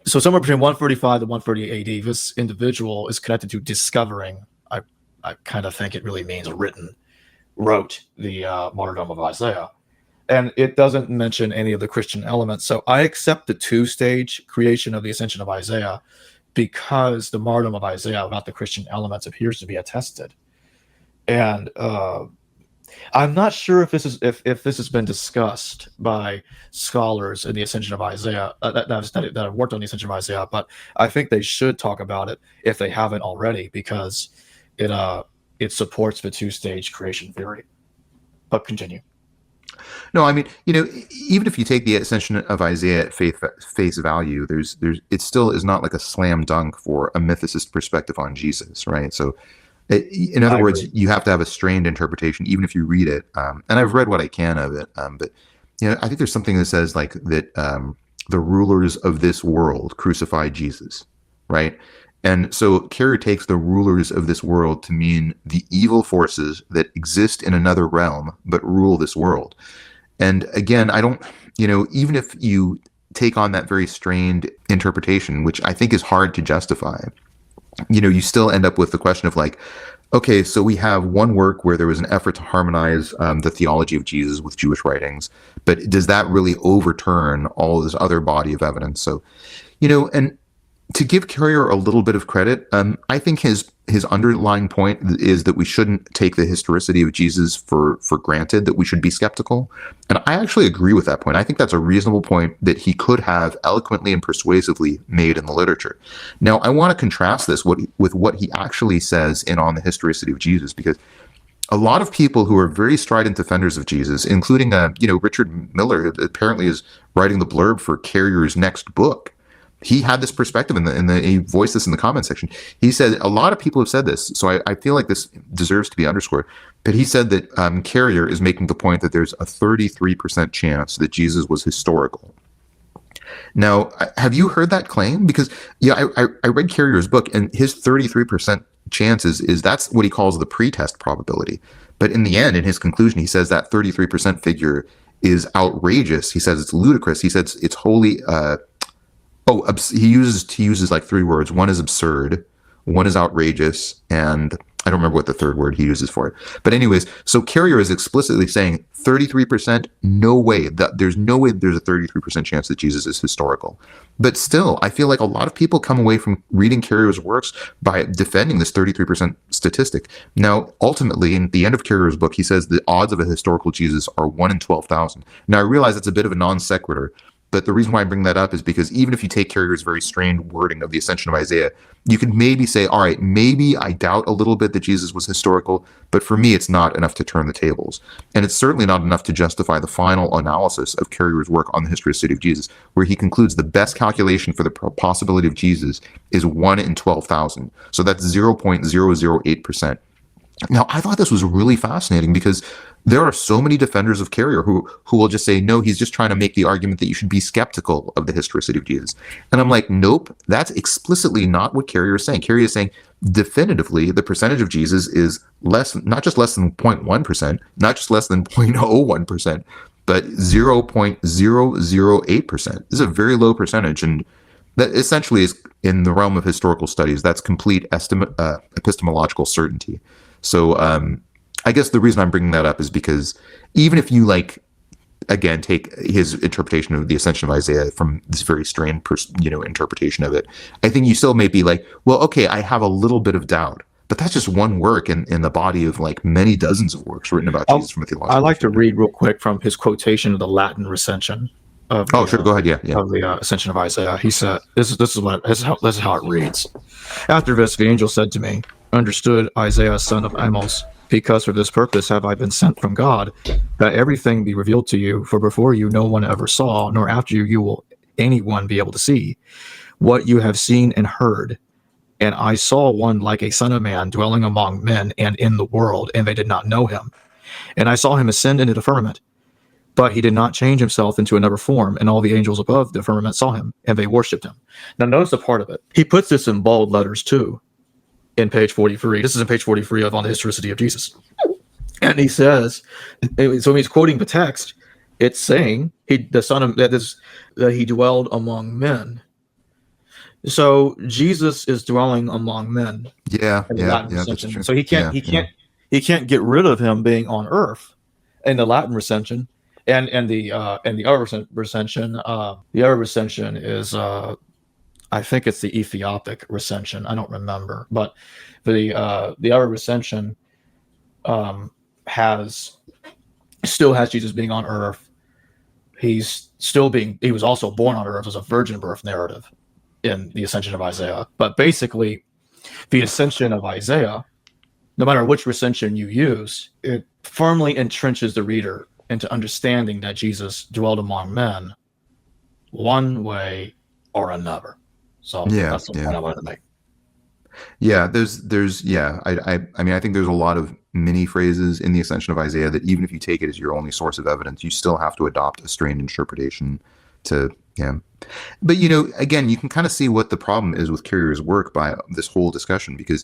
so somewhere between 135 and 138 AD, this individual is connected to discovering, I kind of think it really means wrote the martyrdom of Isaiah. And it doesn't mention any of the Christian elements. So I accept the 2-stage creation of the Ascension of Isaiah because the martyrdom of Isaiah about the Christian elements appears to be attested. And I'm not sure if this has been discussed by scholars in the Ascension of Isaiah that have worked on the Ascension of Isaiah, but I think they should talk about it if they haven't already, because it supports the 2-stage creation theory. But continue. No, I mean, even if you take the Ascension of Isaiah at face value, it still is not like a slam dunk for a mythicist perspective on Jesus, right? So, in other words, you have to have a strained interpretation, even if you read it. And I've read what I can of it, but I think there's something that says that the rulers of this world crucified Jesus, right? And so Carrier takes the rulers of this world to mean the evil forces that exist in another realm but rule this world. And again, I don't, even if you take on that very strained interpretation, which I think is hard to justify, you still end up with the question of like, okay, so we have one work where there was an effort to harmonize the theology of Jesus with Jewish writings, but does that really overturn all this other body of evidence? So, and to give Carrier a little bit of credit, I think his underlying point is that we shouldn't take the historicity of Jesus for granted, that we should be skeptical. And I actually agree with that point. I think that's a reasonable point that he could have eloquently and persuasively made in the literature. Now, I want to contrast this with what he actually says in On the Historicity of Jesus, because a lot of people who are very strident defenders of Jesus, including Richard Miller, who apparently is writing the blurb for Carrier's next book, he had this perspective he voiced this in the comment section. He said, a lot of people have said this, so I feel like this deserves to be underscored. But he said that Carrier is making the point that there's a 33% chance that Jesus was historical. Now, have you heard that claim? Because, I read Carrier's book, and his 33% chance is that's what he calls the pretest probability. But in the end, in his conclusion, he says that 33% figure is outrageous. He says it's ludicrous. He says it's wholly... he uses like three words. One is absurd, one is outrageous, and I don't remember what the third word he uses for it. But anyways, so Carrier is explicitly saying 33%, no way. There's no way there's a 33% chance that Jesus is historical. But still, I feel like a lot of people come away from reading Carrier's works by defending this 33% statistic. Now, ultimately, in the end of Carrier's book, he says the odds of a historical Jesus are 1 in 12,000. Now, I realize it's a bit of a non sequitur, but the reason why I bring that up is because even if you take Carrier's very strained wording of the Ascension of Isaiah, you can maybe say, all right, maybe I doubt a little bit that Jesus was historical, but for me, it's not enough to turn the tables. And it's certainly not enough to justify the final analysis of Carrier's work on the historicity of Jesus, where he concludes the best calculation for the possibility of Jesus is 1 in 12,000. So that's 0.008%. Now, I thought this was really fascinating because there are so many defenders of Carrier who will just say, no, he's just trying to make the argument that you should be skeptical of the historicity of Jesus. And I'm like, nope, that's explicitly not what Carrier is saying. Carrier is saying definitively the percentage of Jesus is not just less than 0.1%, not just less than 0.01%, but 0.008%. This is a very low percentage. And that essentially is, in the realm of historical studies, that's complete epistemological certainty. So I guess the reason I'm bringing that up is because even if you again, take his interpretation of the Ascension of Isaiah from this very strained, interpretation of it, I think you still may be like, well, okay, I have a little bit of doubt, but that's just one work in the body of many dozens of works written about Jesus from a theological I'd like to read real quick from his quotation of the Latin recension. Sure, go ahead. Yeah. Of the Ascension of Isaiah. He said, this is how it reads. After this, the angel said to me, understood Isaiah, son of Amos, because for this purpose have I been sent from God, that everything be revealed to you, for before you no one ever saw, nor after you will anyone be able to see what you have seen and heard. And I saw one like a son of man dwelling among men and in the world, and they did not know him. And I saw him ascend into the firmament, but he did not change himself into another form, and all the angels above the firmament saw him, and they worshipped him. Now notice a part of it. He puts this in bold letters too, in page 43. This is in page 43 of On the Historicity of Jesus. And he says, so he's quoting the text, it's saying that he dwelled among men. So Jesus is dwelling among men. Yeah, that's true. So he can't get rid of him being on earth in the Latin recension. And the other recension, is I think it's the Ethiopic recension. I don't remember, but the other recension still has Jesus being on earth. He was also born on earth as a virgin birth narrative in the Ascension of Isaiah. But basically, the Ascension of Isaiah, no matter which recension you use, it firmly entrenches the reader into understanding that Jesus dwelled among men one way or another. So that's the point I wanted to make. Yeah, I think there's a lot of mini phrases in the Ascension of Isaiah that even if you take it as your only source of evidence, you still have to adopt a strained interpretation to Yeah. But, again, you can kind of see what the problem is with Carrier's work by this whole discussion, because,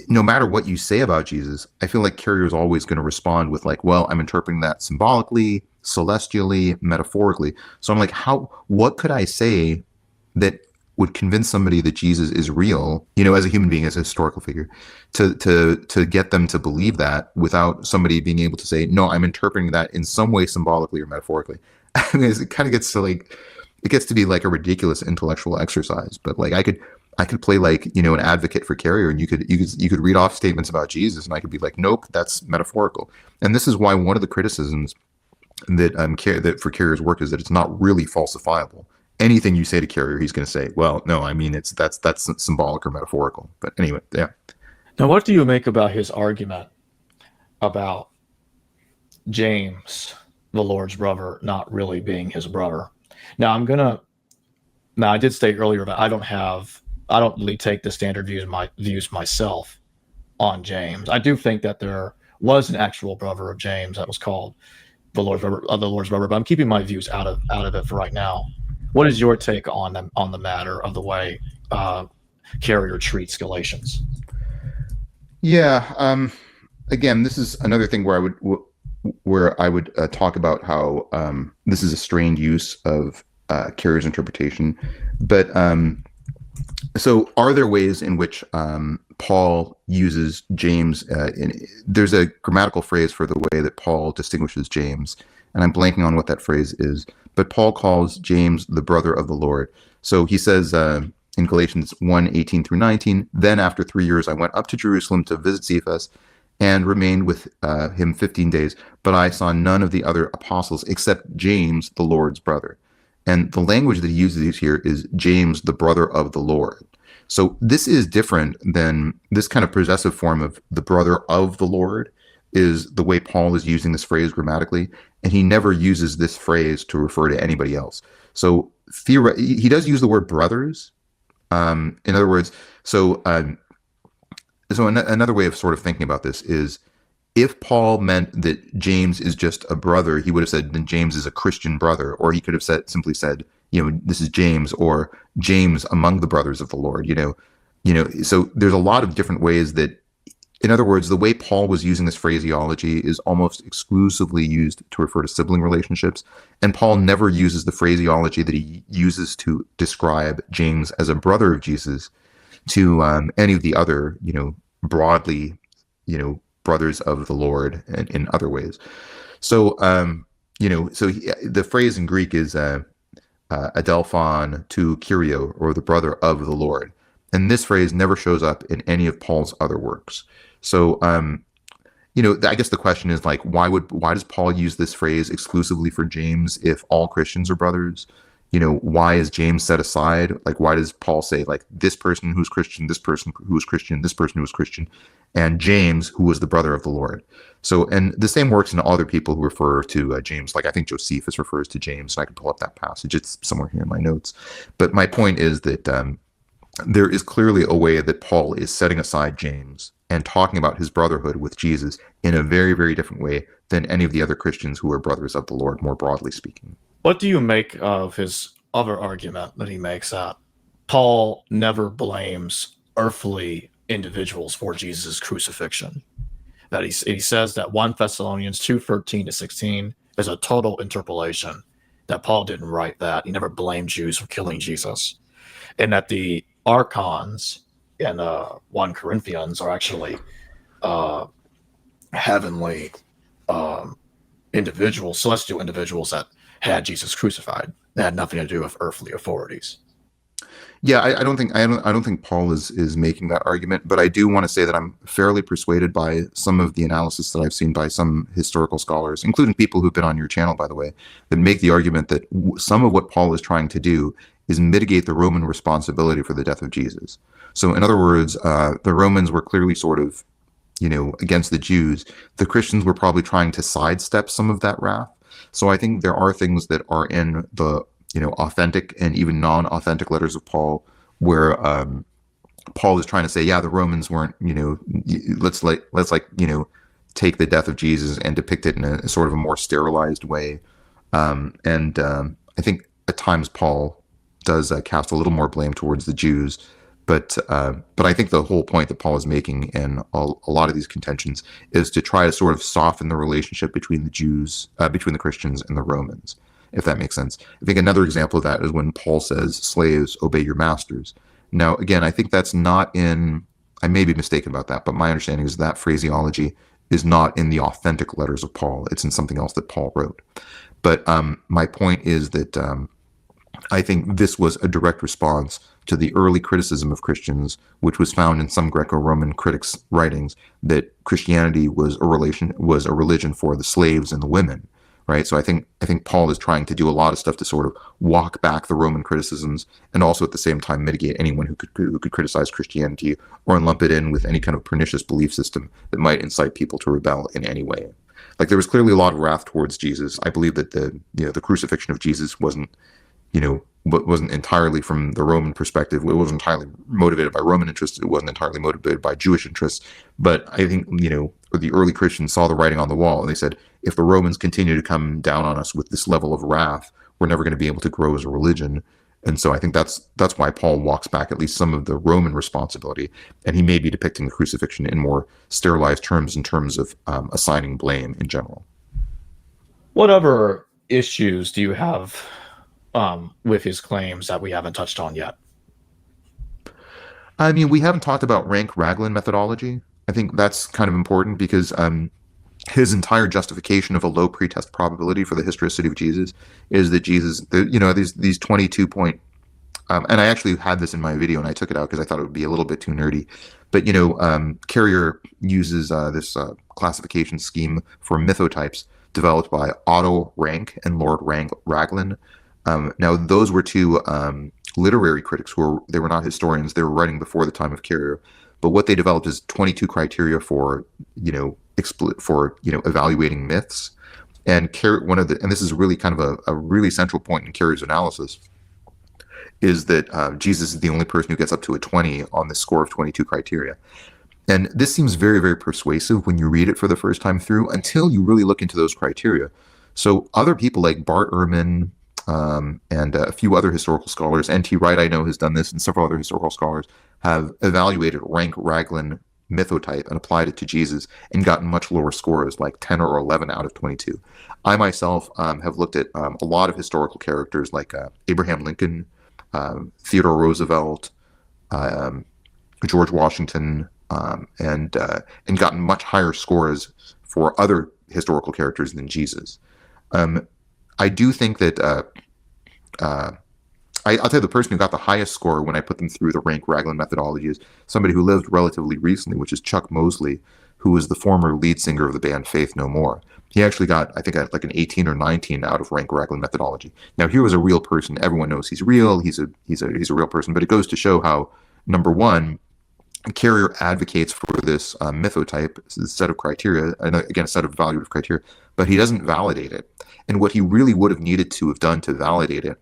no matter what you say about Jesus, I feel like Carrier is always going to respond with like, well, I'm interpreting that symbolically, celestially, metaphorically. So I'm like, what could I say that would convince somebody that Jesus is real, as a human being, as a historical figure, to get them to believe that without somebody being able to say, no, I'm interpreting that in some way symbolically or metaphorically. I mean, it kind of gets to it gets to be like a ridiculous intellectual exercise. But like I could play like, an advocate for Carrier, and you could read off statements about Jesus, and I could be like, nope, that's metaphorical. And this is why one of the criticisms that for Carrier's work is that it's not really falsifiable. Anything you say to Carrier, he's going to say, well, no, I mean, that's symbolic or metaphorical. But anyway, yeah. Now, what do you make about his argument about James, the Lord's brother, not really being his brother? Now, I did state earlier that I don't really take the standard views myself on James. I do think that there was an actual brother of James that was called the Lord's brother, but I'm keeping my views out of it for right now. What is your take on the matter of the way Carrier treats Galatians? Yeah. Again, this is another thing where I would talk about how this is a strained use of Carrier's interpretation. But so, are there ways in which Paul uses James? There's a grammatical phrase for the way that Paul distinguishes James, and I'm blanking on what that phrase is. But Paul calls James the brother of the Lord. So he says in Galatians 1:18 through 19, then after 3 years I went up to Jerusalem to visit Cephas and remained with him 15 days. But I saw none of the other apostles except James, the Lord's brother. And the language that he uses here is James, the brother of the Lord. So this is different than this kind of possessive form of the brother of the Lord is the way Paul is using this phrase grammatically. And he never uses this phrase to refer to anybody else. So he does use the word brothers. In other words, so another way of sort of thinking about this is, if Paul meant that James is just a brother, he would have said that James is a Christian brother, or he could have simply said, this is James, or James among the brothers of the Lord. So there's a lot of different ways that, in other words, the way Paul was using this phraseology is almost exclusively used to refer to sibling relationships, and Paul never uses the phraseology that he uses to describe James as a brother of Jesus to any of the other, broadly, brothers of the Lord and in other ways. So, the phrase in Greek is adelphon to Kyrio, or the brother of the Lord. And this phrase never shows up in any of Paul's other works. So, I guess the question is like, why does Paul use this phrase exclusively for James if all Christians are brothers? Why is James set aside? Like, why does Paul say like this person who's Christian, this person who's Christian, this person who's Christian, and James, who was the brother of the Lord? So, and the same works in other people who refer to James. Like I think Josephus refers to James, and I can pull up that passage. It's somewhere here in my notes. But my point is that there is clearly a way that Paul is setting aside James and talking about his brotherhood with Jesus in a very, very different way than any of the other Christians who are brothers of the Lord, more broadly speaking. What do you make of his other argument that he makes that Paul never blames earthly individuals for Jesus' crucifixion? That he says that 1 Thessalonians 2:13-16 is a total interpolation, that Paul didn't write that. He never blamed Jews for killing Jesus. And that the archons in 1 Corinthians are actually heavenly individuals, celestial individuals that had Jesus crucified. That had nothing to do with earthly authorities. Yeah, I don't think Paul is making that argument, but I do want to say that I'm fairly persuaded by some of the analysis that I've seen by some historical scholars, including people who've been on your channel, by the way, that make the argument that some of what Paul is trying to do is mitigate the Roman responsibility for the death of Jesus. So, in other words, the Romans were clearly sort of, against the Jews. The Christians were probably trying to sidestep some of that wrath. So I think there are things that are in the authentic and even non-authentic letters of Paul where Paul is trying to say, yeah, the Romans weren't, let's take the death of Jesus and depict it in a sort of a more sterilized way. And I think at times Paul does cast a little more blame towards the Jews, but I think the whole point that Paul is making in a lot of these contentions is to try to sort of soften the relationship between the Jews, between the Christians and the Romans, if that makes sense. I think another example of that is when Paul says, "Slaves, obey your masters." Now, again, I think that's not in. I may be mistaken about that, but my understanding is that phraseology is not in the authentic letters of Paul. It's in something else that Paul wrote. But my point is that I think this was a direct response to the early criticism of Christians, which was found in some Greco-Roman critics' writings, that Christianity was a religion for the slaves and the women, right? So I think Paul is trying to do a lot of stuff to sort of walk back the Roman criticisms, and also at the same time mitigate anyone who could criticize Christianity or lump it in with any kind of pernicious belief system that might incite people to rebel in any way. Like, there was clearly a lot of wrath towards Jesus. I believe that the crucifixion of Jesus wasn't entirely from the Roman perspective. It wasn't entirely motivated by Roman interests. It wasn't entirely motivated by Jewish interests. But I think, the early Christians saw the writing on the wall, and they said, if the Romans continue to come down on us with this level of wrath, we're never going to be able to grow as a religion. And so I think that's why Paul walks back at least some of the Roman responsibility, and he may be depicting the crucifixion in more sterilized terms in terms of assigning blame in general. What other issues do you have with his claims that we haven't touched on yet? I mean, we haven't talked about rank-Raglan methodology. I think that's kind of important because his entire justification of a low pretest probability for the historicity of Jesus is that Jesus, these 22 point, and I actually had this in my video and I took it out because I thought it would be a little bit too nerdy. But, Carrier uses this classification scheme for mythotypes developed by Otto Rank and Lord Raglan. Now, those were two literary critics they were not historians. They were writing before the time of Carrier. But what they developed is 22 criteria for evaluating myths. And and this is really kind of a really central point in Carrier's analysis, is that Jesus is the only person who gets up to a 20 on the score of 22 criteria. And this seems very, very persuasive when you read it for the first time through, until you really look into those criteria. So other people like Bart, Ehrman, and a few other historical scholars, N.T. Wright, I know, has done this, and several other historical scholars have evaluated rank-Raglan mythotype and applied it to Jesus and gotten much lower scores, like 10 or 11 out of 22. I myself have looked at a lot of historical characters like Abraham Lincoln, Theodore Roosevelt, George Washington, and gotten much higher scores for other historical characters than Jesus. I do think that I'll tell you, the person who got the highest score when I put them through the rank-Raglan methodology is somebody who lived relatively recently, which is Chuck Mosley, who was the former lead singer of the band Faith No More. He actually got, I think, like an 18 or 19 out of rank-Raglan methodology. Now, here was a real person. Everyone knows he's real. He's a real person. But it goes to show how, number one, Carrier advocates for this mythotype, this set of criteria, and again, a set of evaluative criteria, but he doesn't validate it. And what he really would have needed to have done to validate it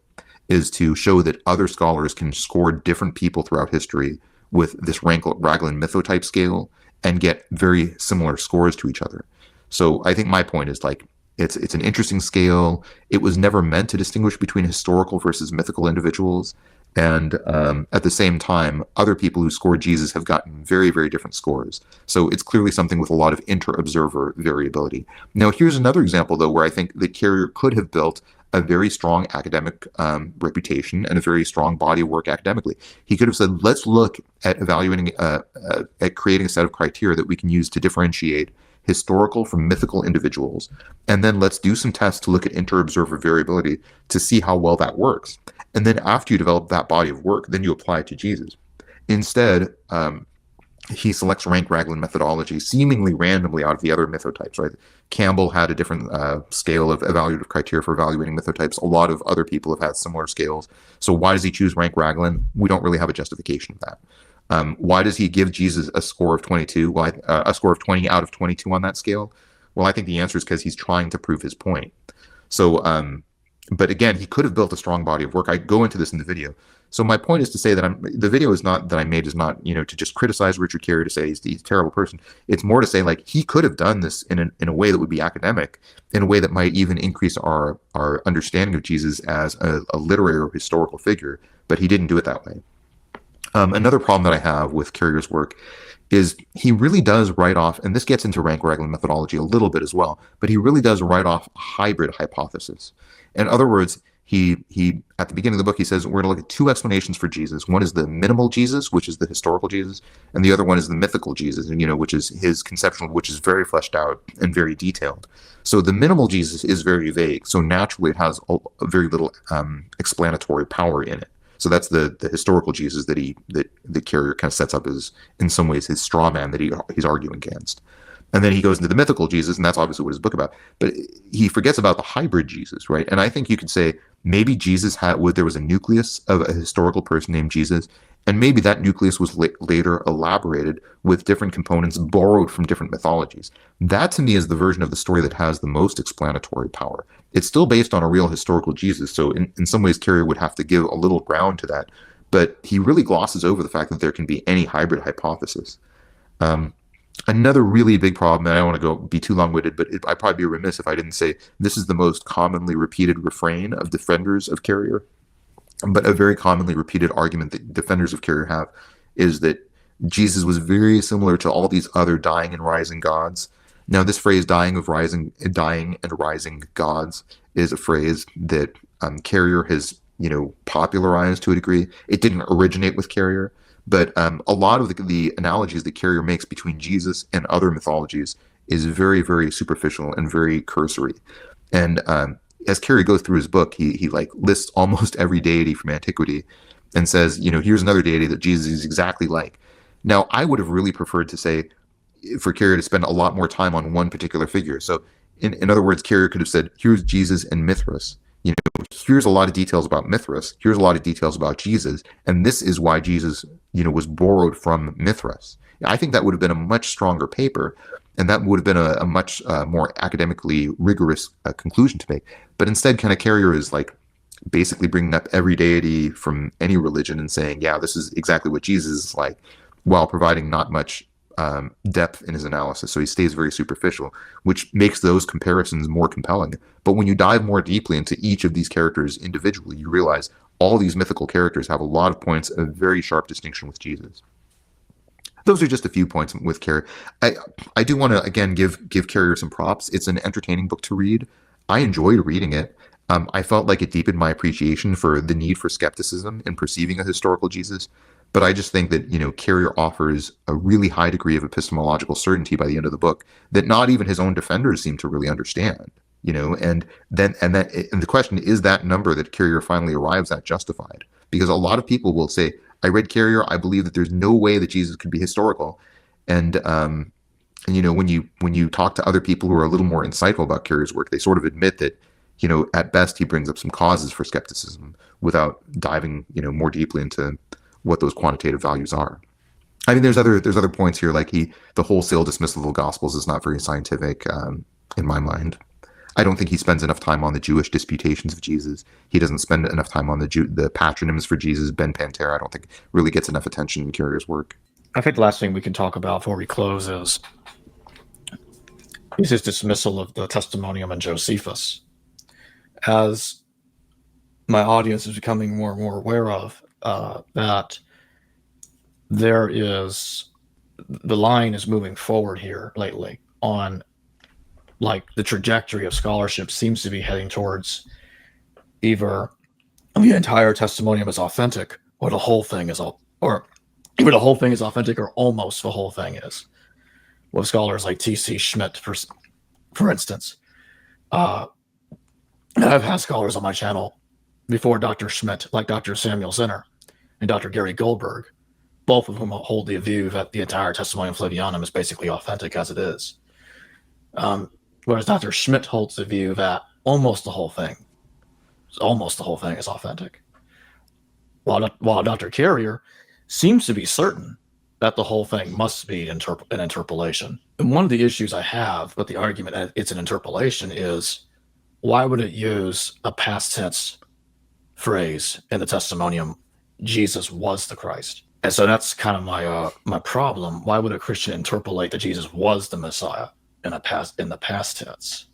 is to show that other scholars can score different people throughout history with this Raglan mythotype scale and get very similar scores to each other. So I think my point is, like, it's an interesting scale. It was never meant to distinguish between historical versus mythical individuals. And at the same time, other people who scored Jesus have gotten very, very different scores. So it's clearly something with a lot of inter-observer variability. Now, here's another example, though, where I think that Carrier could have built a very strong academic reputation and a very strong body of work academically. He could have said, let's look at evaluating, at creating a set of criteria that we can use to differentiate historical from mythical individuals. And then let's do some tests to look at inter-observer variability to see how well that works. And then after you develop that body of work, then you apply it to Jesus. Instead, he selects rank-Raglan methodology seemingly randomly out of the other mythotypes, right? Campbell had a different scale of evaluative criteria for evaluating mythotypes. A lot of other people have had similar scales. So why does he choose rank-Raglan? We don't really have a justification of that. Why does he give Jesus a score of 22? Well, a score of 20 out of 22 on that scale? Well, I think the answer is because he's trying to prove his point. So But again, he could have built a strong body of work. I go into this in the video. So my point is to say that the video is not that I made is not, to just criticize Richard Carrier, to say he's a terrible person. It's more to say, like, he could have done this in a way that would be academic, in a way that might even increase our understanding of Jesus as a literary or historical figure, but he didn't do it that way. Another problem that I have with Carrier's work is he really does write off, and this gets into rank wrangling methodology a little bit as well, but he really does write off a hybrid hypothesis. In other words, he at the beginning of the book, he says, we're going to look at two explanations for Jesus. One is the minimal Jesus, which is the historical Jesus, and the other one is the mythical Jesus, and which is his conceptual, which is very fleshed out and very detailed. So the minimal Jesus is very vague. So naturally, it has very little explanatory power in it. So that's the historical Jesus that the Carrier kind of sets up as, in some ways, his straw man that he's arguing against. And then he goes into the mythical Jesus, and that's obviously what his book about. But he forgets about the hybrid Jesus, right? And I think you could say maybe Jesus there was a nucleus of a historical person named Jesus, and maybe that nucleus was later elaborated with different components borrowed from different mythologies. That, to me, is the version of the story that has the most explanatory power. It's still based on a real historical Jesus, so in some ways, Carrier would have to give a little ground to that. But he really glosses over the fact that there can be any hybrid hypothesis. Another really big problem, and I don't want to be too long-winded, but I'd probably be remiss if I didn't say this is the most commonly repeated refrain of defenders of Carrier, but a very commonly repeated argument that defenders of Carrier have is that Jesus was very similar to all these other dying and rising gods. Now, this phrase dying and rising gods is a phrase that Carrier has popularized to a degree. It didn't originate with Carrier. But a lot of the analogies that Carrier makes between Jesus and other mythologies is very, very superficial and very cursory. And as Carrier goes through his book, he lists almost every deity from antiquity and says, here's another deity that Jesus is exactly like. Now, I would have really preferred to say, for Carrier to spend a lot more time on one particular figure. So in other words, Carrier could have said, here's Jesus and Mithras. Here's a lot of details about Mithras. Here's a lot of details about Jesus. And this is why Jesus, was borrowed from Mithras. I think that would have been a much stronger paper, and that would have been a much more academically rigorous conclusion to make. But instead, kind of Carrier is like basically bringing up every deity from any religion and saying, yeah, this is exactly what Jesus is like, while providing not much depth in his analysis. So he stays very superficial, which makes those comparisons more compelling. But when you dive more deeply into each of these characters individually, you realize all these mythical characters have a lot of points of very sharp distinction with Jesus. Those are just a few points with Carrier. I do want to, again, give Carrier some props. It's an entertaining book to read. I enjoyed reading it. I felt like it deepened my appreciation for the need for skepticism in perceiving a historical Jesus. But I just think that, Carrier offers a really high degree of epistemological certainty by the end of the book that not even his own defenders seem to really understand, and the question is, that number that Carrier finally arrives at justified? Because a lot of people will say, I read Carrier, I believe that there's no way that Jesus could be historical. And when you talk to other people who are a little more insightful about Carrier's work, they sort of admit that, at best he brings up some causes for skepticism without diving, more deeply into what those quantitative values are. I mean, there's other points here, like the wholesale dismissal of Gospels is not very scientific in my mind. I don't think he spends enough time on the Jewish disputations of Jesus. He doesn't spend enough time on the patronyms for Jesus. Ben Pantera, I don't think really gets enough attention in Carrier's work. I think the last thing we can talk about before we close is his dismissal of the Testimonium and Josephus. As my audience is becoming more and more aware of, that there is, the line is moving forward here lately on, like, the trajectory of scholarship seems to be heading towards either the entire testimonium is authentic, or the whole thing is or either the whole thing is authentic, or almost the whole thing is. With scholars like T.C. Schmidt, for instance. I've had scholars on my channel before Dr. Schmidt, like Dr. Samuel Zinner and Dr. Gary Goldberg, both of whom hold the view that the entire Testimonium Flavianum is basically authentic as it is. Whereas Dr. Schmidt holds the view that almost the whole thing is authentic. While Dr. Carrier seems to be certain that the whole thing must be an interpolation. And one of the issues I have with the argument that it's an interpolation is why would it use a past tense phrase in the testimonium, Jesus was the Christ? And so that's kind of my problem. Why would a Christian interpolate that Jesus was the Messiah in the past tense?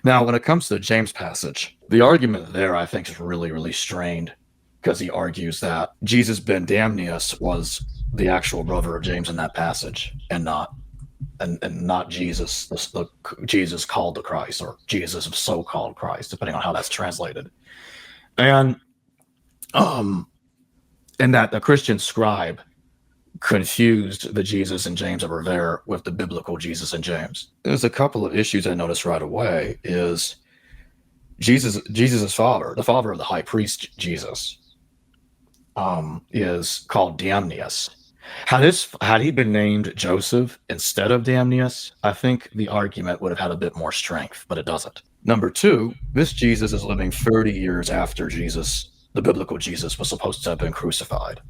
Now, when it comes to the James passage, the argument there I think is really, really strained, because he argues that Jesus ben Damnius was the actual brother of James in that passage, and not Jesus, Jesus called the Christ, or Jesus of so-called Christ, depending on how that's translated. And that the Christian scribe confused the Jesus and James that were there with the biblical Jesus and James. There's a couple of issues I noticed right away. Is Jesus's father, the father of the high priest Jesus, is called Damnius. Had he been named Joseph instead of Damnius, I think the argument would have had a bit more strength, but it doesn't. Number two, this Jesus is living 30 years after Jesus, the biblical Jesus, was supposed to have been crucified.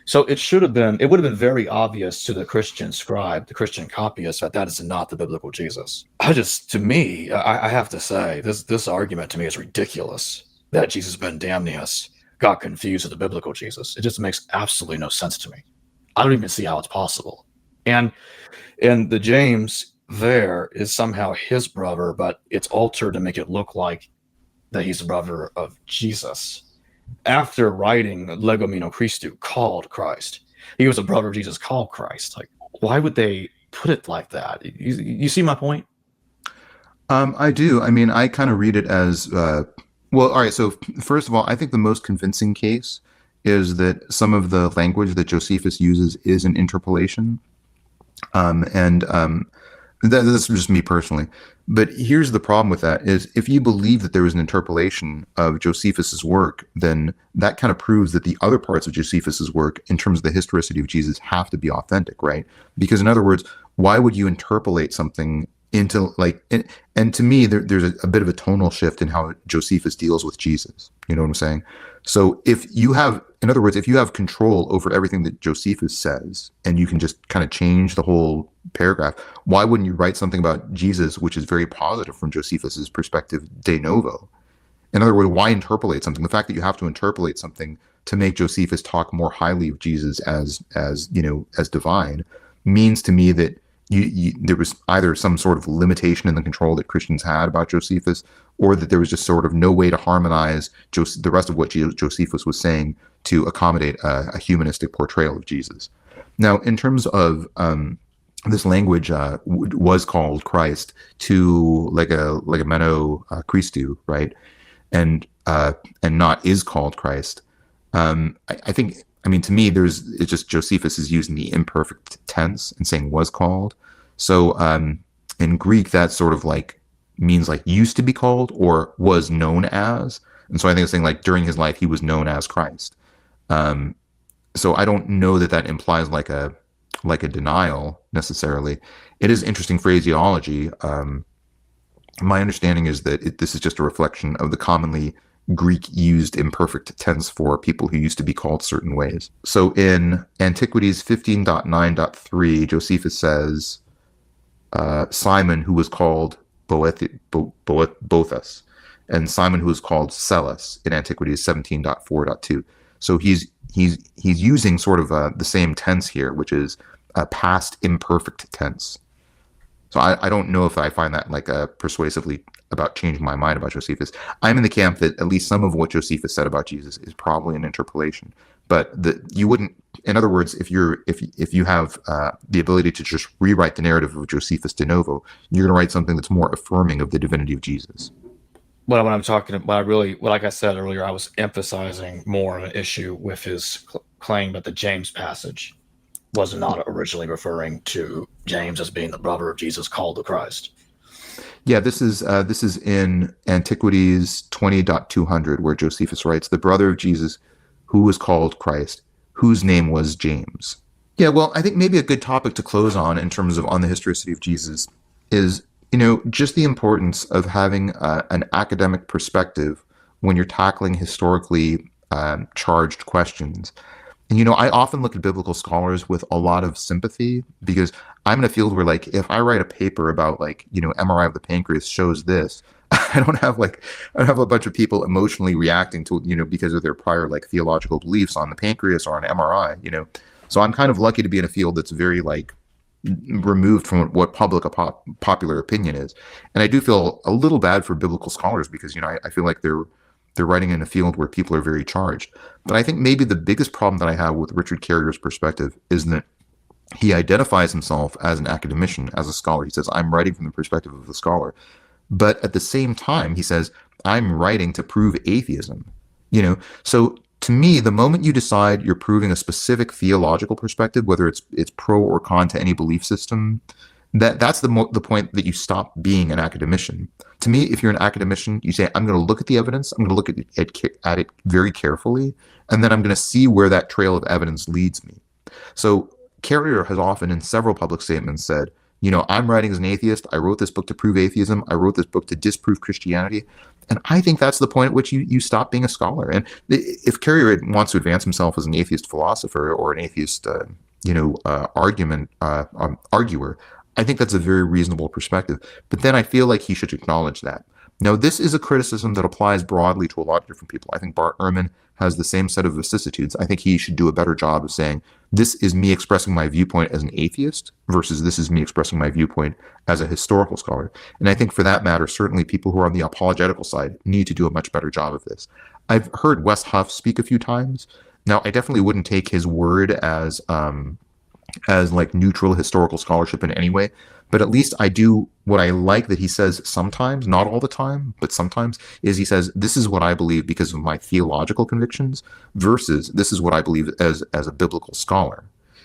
So it would have been very obvious to the Christian scribe, the Christian copyist, that is not the biblical Jesus. I have to say, this argument to me is ridiculous, that Jesus ben Damnius got confused with the biblical Jesus. It just makes absolutely no sense to me. I don't even see how it's possible. And the James there is somehow his brother, but it's altered to make it look like that he's the brother of Jesus. After writing Legomeno Christu, called Christ, he was a brother of Jesus called Christ. Like, why would they put it like that? You see my point? I do. I mean, I kind of read it as well. All right. So first of all, I think the most convincing case is that some of the language that Josephus uses is an interpolation, that's just me personally. But here's the problem with that: is if you believe that there was an interpolation of Josephus's work, then that kind of proves that the other parts of Josephus's work, in terms of the historicity of Jesus, have to be authentic, right? Because in other words, why would you interpolate something into and to me, there's a bit of a tonal shift in how Josephus deals with Jesus. You know what I'm saying? So if you have control over everything that Josephus says, and you can just kind of change the whole paragraph, why wouldn't you write something about Jesus which is very positive from Josephus's perspective de novo? In other words, why interpolate something? The fact that you have to interpolate something to make Josephus talk more highly of Jesus as divine means to me that there was either some sort of limitation in the control that Christians had about Josephus, or that there was just sort of no way to harmonize the rest of what Josephus was saying to accommodate a humanistic portrayal of Jesus. Now, in terms of this language was called Christ to Legomeno Christu, right, and not is called Christ. I think. I mean, to me, it's just Josephus is using the imperfect tense and saying was called. So in Greek, that sort of means used to be called or was known as. And so I think it's saying during his life, he was known as Christ. So I don't know that implies like a denial necessarily. It is interesting phraseology. My understanding is that this is just a reflection of the commonly Greek used imperfect tense for people who used to be called certain ways. So in Antiquities 15.9.3, Josephus says, Simon, who was called Boethus, and Simon, who was called Celis in Antiquities 17.4.2. So he's using sort of the same tense here, which is a past imperfect tense. So I don't know if I find that persuasively about changing my mind about Josephus. I'm in the camp that at least some of what Josephus said about Jesus is probably an interpolation. But you wouldn't. In other words, if you have the ability to just rewrite the narrative of Josephus de novo, you're going to write something that's more affirming of the divinity of Jesus. Well, when I'm talking about, like I said earlier, I was emphasizing more of an issue with his claim that the James passage was not originally referring to James as being the brother of Jesus called the Christ. Yeah, this is in Antiquities 20.200, where Josephus writes, the brother of Jesus who was called Christ, whose name was James. Yeah, well, I think maybe a good topic to close on in terms of on the historicity of Jesus is, just the importance of having an academic perspective when you're tackling historically charged questions. And, you know, I often look at biblical scholars with a lot of sympathy because I'm in a field where, like, if I write a paper about, like, you know, MRI of the pancreas shows this, I don't have a bunch of people emotionally reacting to, you know, because of their prior, like, theological beliefs on the pancreas or on MRI, you know. So I'm kind of lucky to be in a field that's very, like, removed from what popular opinion is. And I do feel a little bad for biblical scholars because, you know, I feel like they're writing in a field where people are very charged. But I think maybe the biggest problem that I have with Richard Carrier's perspective is that he identifies himself as an academician, as a scholar. He says, I'm writing from the perspective of the scholar. But at the same time, he says, I'm writing to prove atheism. You know, so to me, the moment you decide you're proving a specific theological perspective, whether it's pro or con to any belief system, that's the point that you stop being an academician. To me, if you're an academician, you say, I'm going to look at the evidence, I'm going to look at it very carefully, and then I'm going to see where that trail of evidence leads me. So Carrier has often, in several public statements, said, you know, I'm writing as an atheist. I wrote this book to prove atheism. I wrote this book to disprove Christianity. And I think that's the point at which you stop being a scholar. And if Carrier wants to advance himself as an atheist philosopher or an atheist, arguer, I think that's a very reasonable perspective. But then I feel like he should acknowledge that. Now, this is a criticism that applies broadly to a lot of different people. I think Bart Ehrman has the same set of vicissitudes. I think he should do a better job of saying, this is me expressing my viewpoint as an atheist versus this is me expressing my viewpoint as a historical scholar. And I think for that matter, certainly people who are on the apologetical side need to do a much better job of this. I've heard Wes Huff speak a few times. Now, I definitely wouldn't take his word as like neutral historical scholarship in any way, but at least I do what I like that he says sometimes, not all the time, but sometimes, is he says, this is what I believe because of my theological convictions versus this is what I believe as a biblical scholar.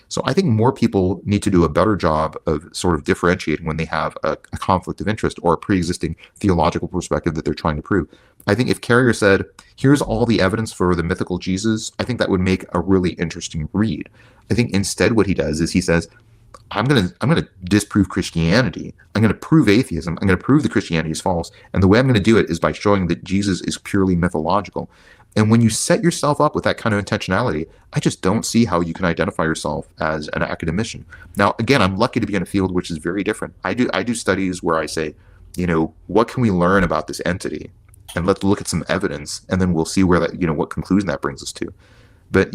So I think more people need to do a better job of sort of differentiating when they have a conflict of interest or a pre-existing theological perspective that they're trying to prove. I think if Carrier said, here's all the evidence for the mythical Jesus, I think that would make a really interesting read. I think instead what he does is he says, I'm gonna disprove Christianity. I'm gonna prove atheism. I'm gonna prove that Christianity is false. And the way I'm gonna do it is by showing that Jesus is purely mythological. And when you set yourself up with that kind of intentionality, I just don't see how you can identify yourself as an academician. Now, again, I'm lucky to be in a field which is very different. I do studies where I say, you know, what can we learn about this entity? And let's look at some evidence, and then we'll see where that, you know, what conclusion that brings us to. But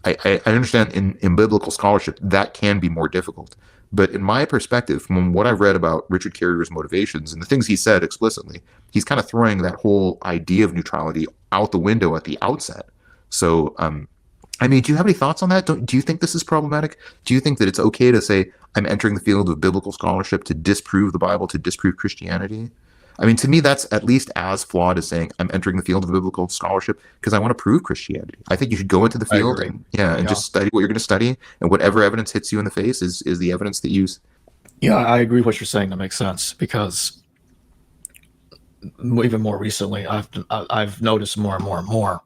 I understand in biblical scholarship that can be more difficult. But in my perspective, from what I've read about Richard Carrier's motivations and the things he said explicitly, he's kind of throwing that whole idea of neutrality out the window at the outset. So, I mean, do you have any thoughts on that? Do you think this is problematic? Do you think that it's okay to say, I'm entering the field of biblical scholarship to disprove the Bible, to disprove Christianity? I mean, to me, that's at least as flawed as saying I'm entering the field of biblical scholarship because I want to prove Christianity. I think you should go into the field and just study what you're going to study, and whatever evidence hits you in the face is the evidence that you. Yeah, I agree with what you're saying. That makes sense because even more recently, I've noticed more and more and more.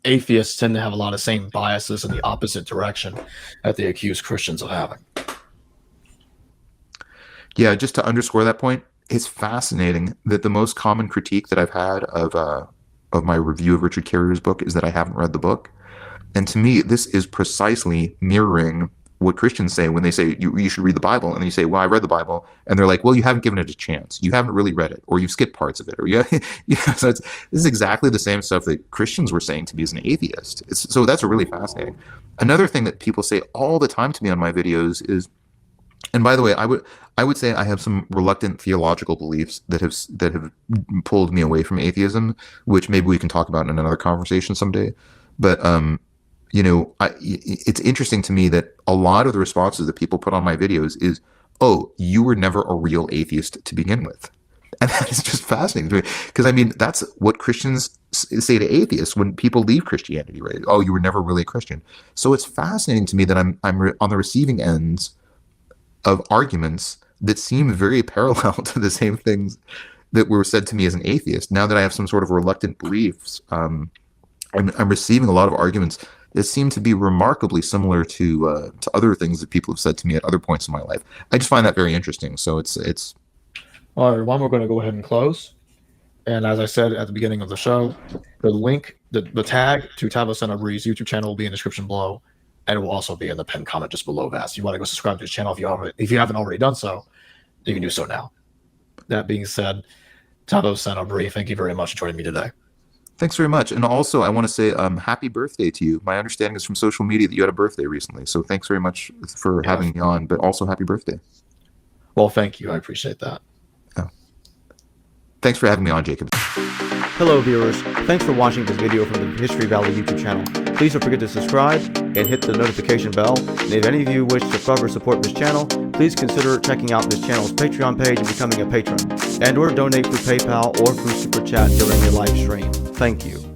Atheists tend to have a lot of same biases in the opposite direction that they accuse Christians of having. Yeah, just to underscore that point, it's fascinating that the most common critique that I've had of my review of Richard Carrier's book is that I haven't read the book. And to me, this is precisely mirroring what Christians say when they say you should read the Bible, and then you say, well, I read the Bible, and they're like, well, you haven't given it a chance. You haven't really read it, or you've skipped parts of it, or so this is exactly the same stuff that Christians were saying to me as an atheist. So that's really fascinating. Another thing that people say all the time to me on my videos is, and by the way, I would say I have some reluctant theological beliefs that have pulled me away from atheism, which maybe we can talk about in another conversation someday. But you know, it's interesting to me that a lot of the responses that people put on my videos is, "Oh, you were never a real atheist to begin with," and that is just fascinating to me because I mean that's what Christians say to atheists when people leave Christianity, right? Oh, you were never really a Christian. So it's fascinating to me that I'm on the receiving ends of arguments that seem very parallel to the same things that were said to me as an atheist. Now that I have some sort of reluctant beliefs, I'm receiving a lot of arguments that seem to be remarkably similar to other things that people have said to me at other points in my life. I just find that very interesting. So it's. Well, everyone, we're going to go ahead and close. And as I said at the beginning of the show, the link, the tag to Tavo and Abri's YouTube channel will be in the description below, and it will also be in the pinned comment just below that. So you want to go subscribe to his channel if you haven't already done so, you can do so now. That being said, Tavo and Abri, thank you very much for joining me today. Thanks very much. And also, I want to say happy birthday to you. My understanding is from social media that you had a birthday recently. So thanks very much for having me on, but also happy birthday. Well, thank you. I appreciate that. Yeah. Thanks for having me on, Jacob. Hello viewers, thanks for watching this video from the History Valley YouTube channel. Please don't forget to subscribe and hit the notification bell. And if any of you wish to further support this channel, please consider checking out this channel's Patreon page and becoming a patron, and or donate through PayPal or through Super Chat during a live stream. Thank you.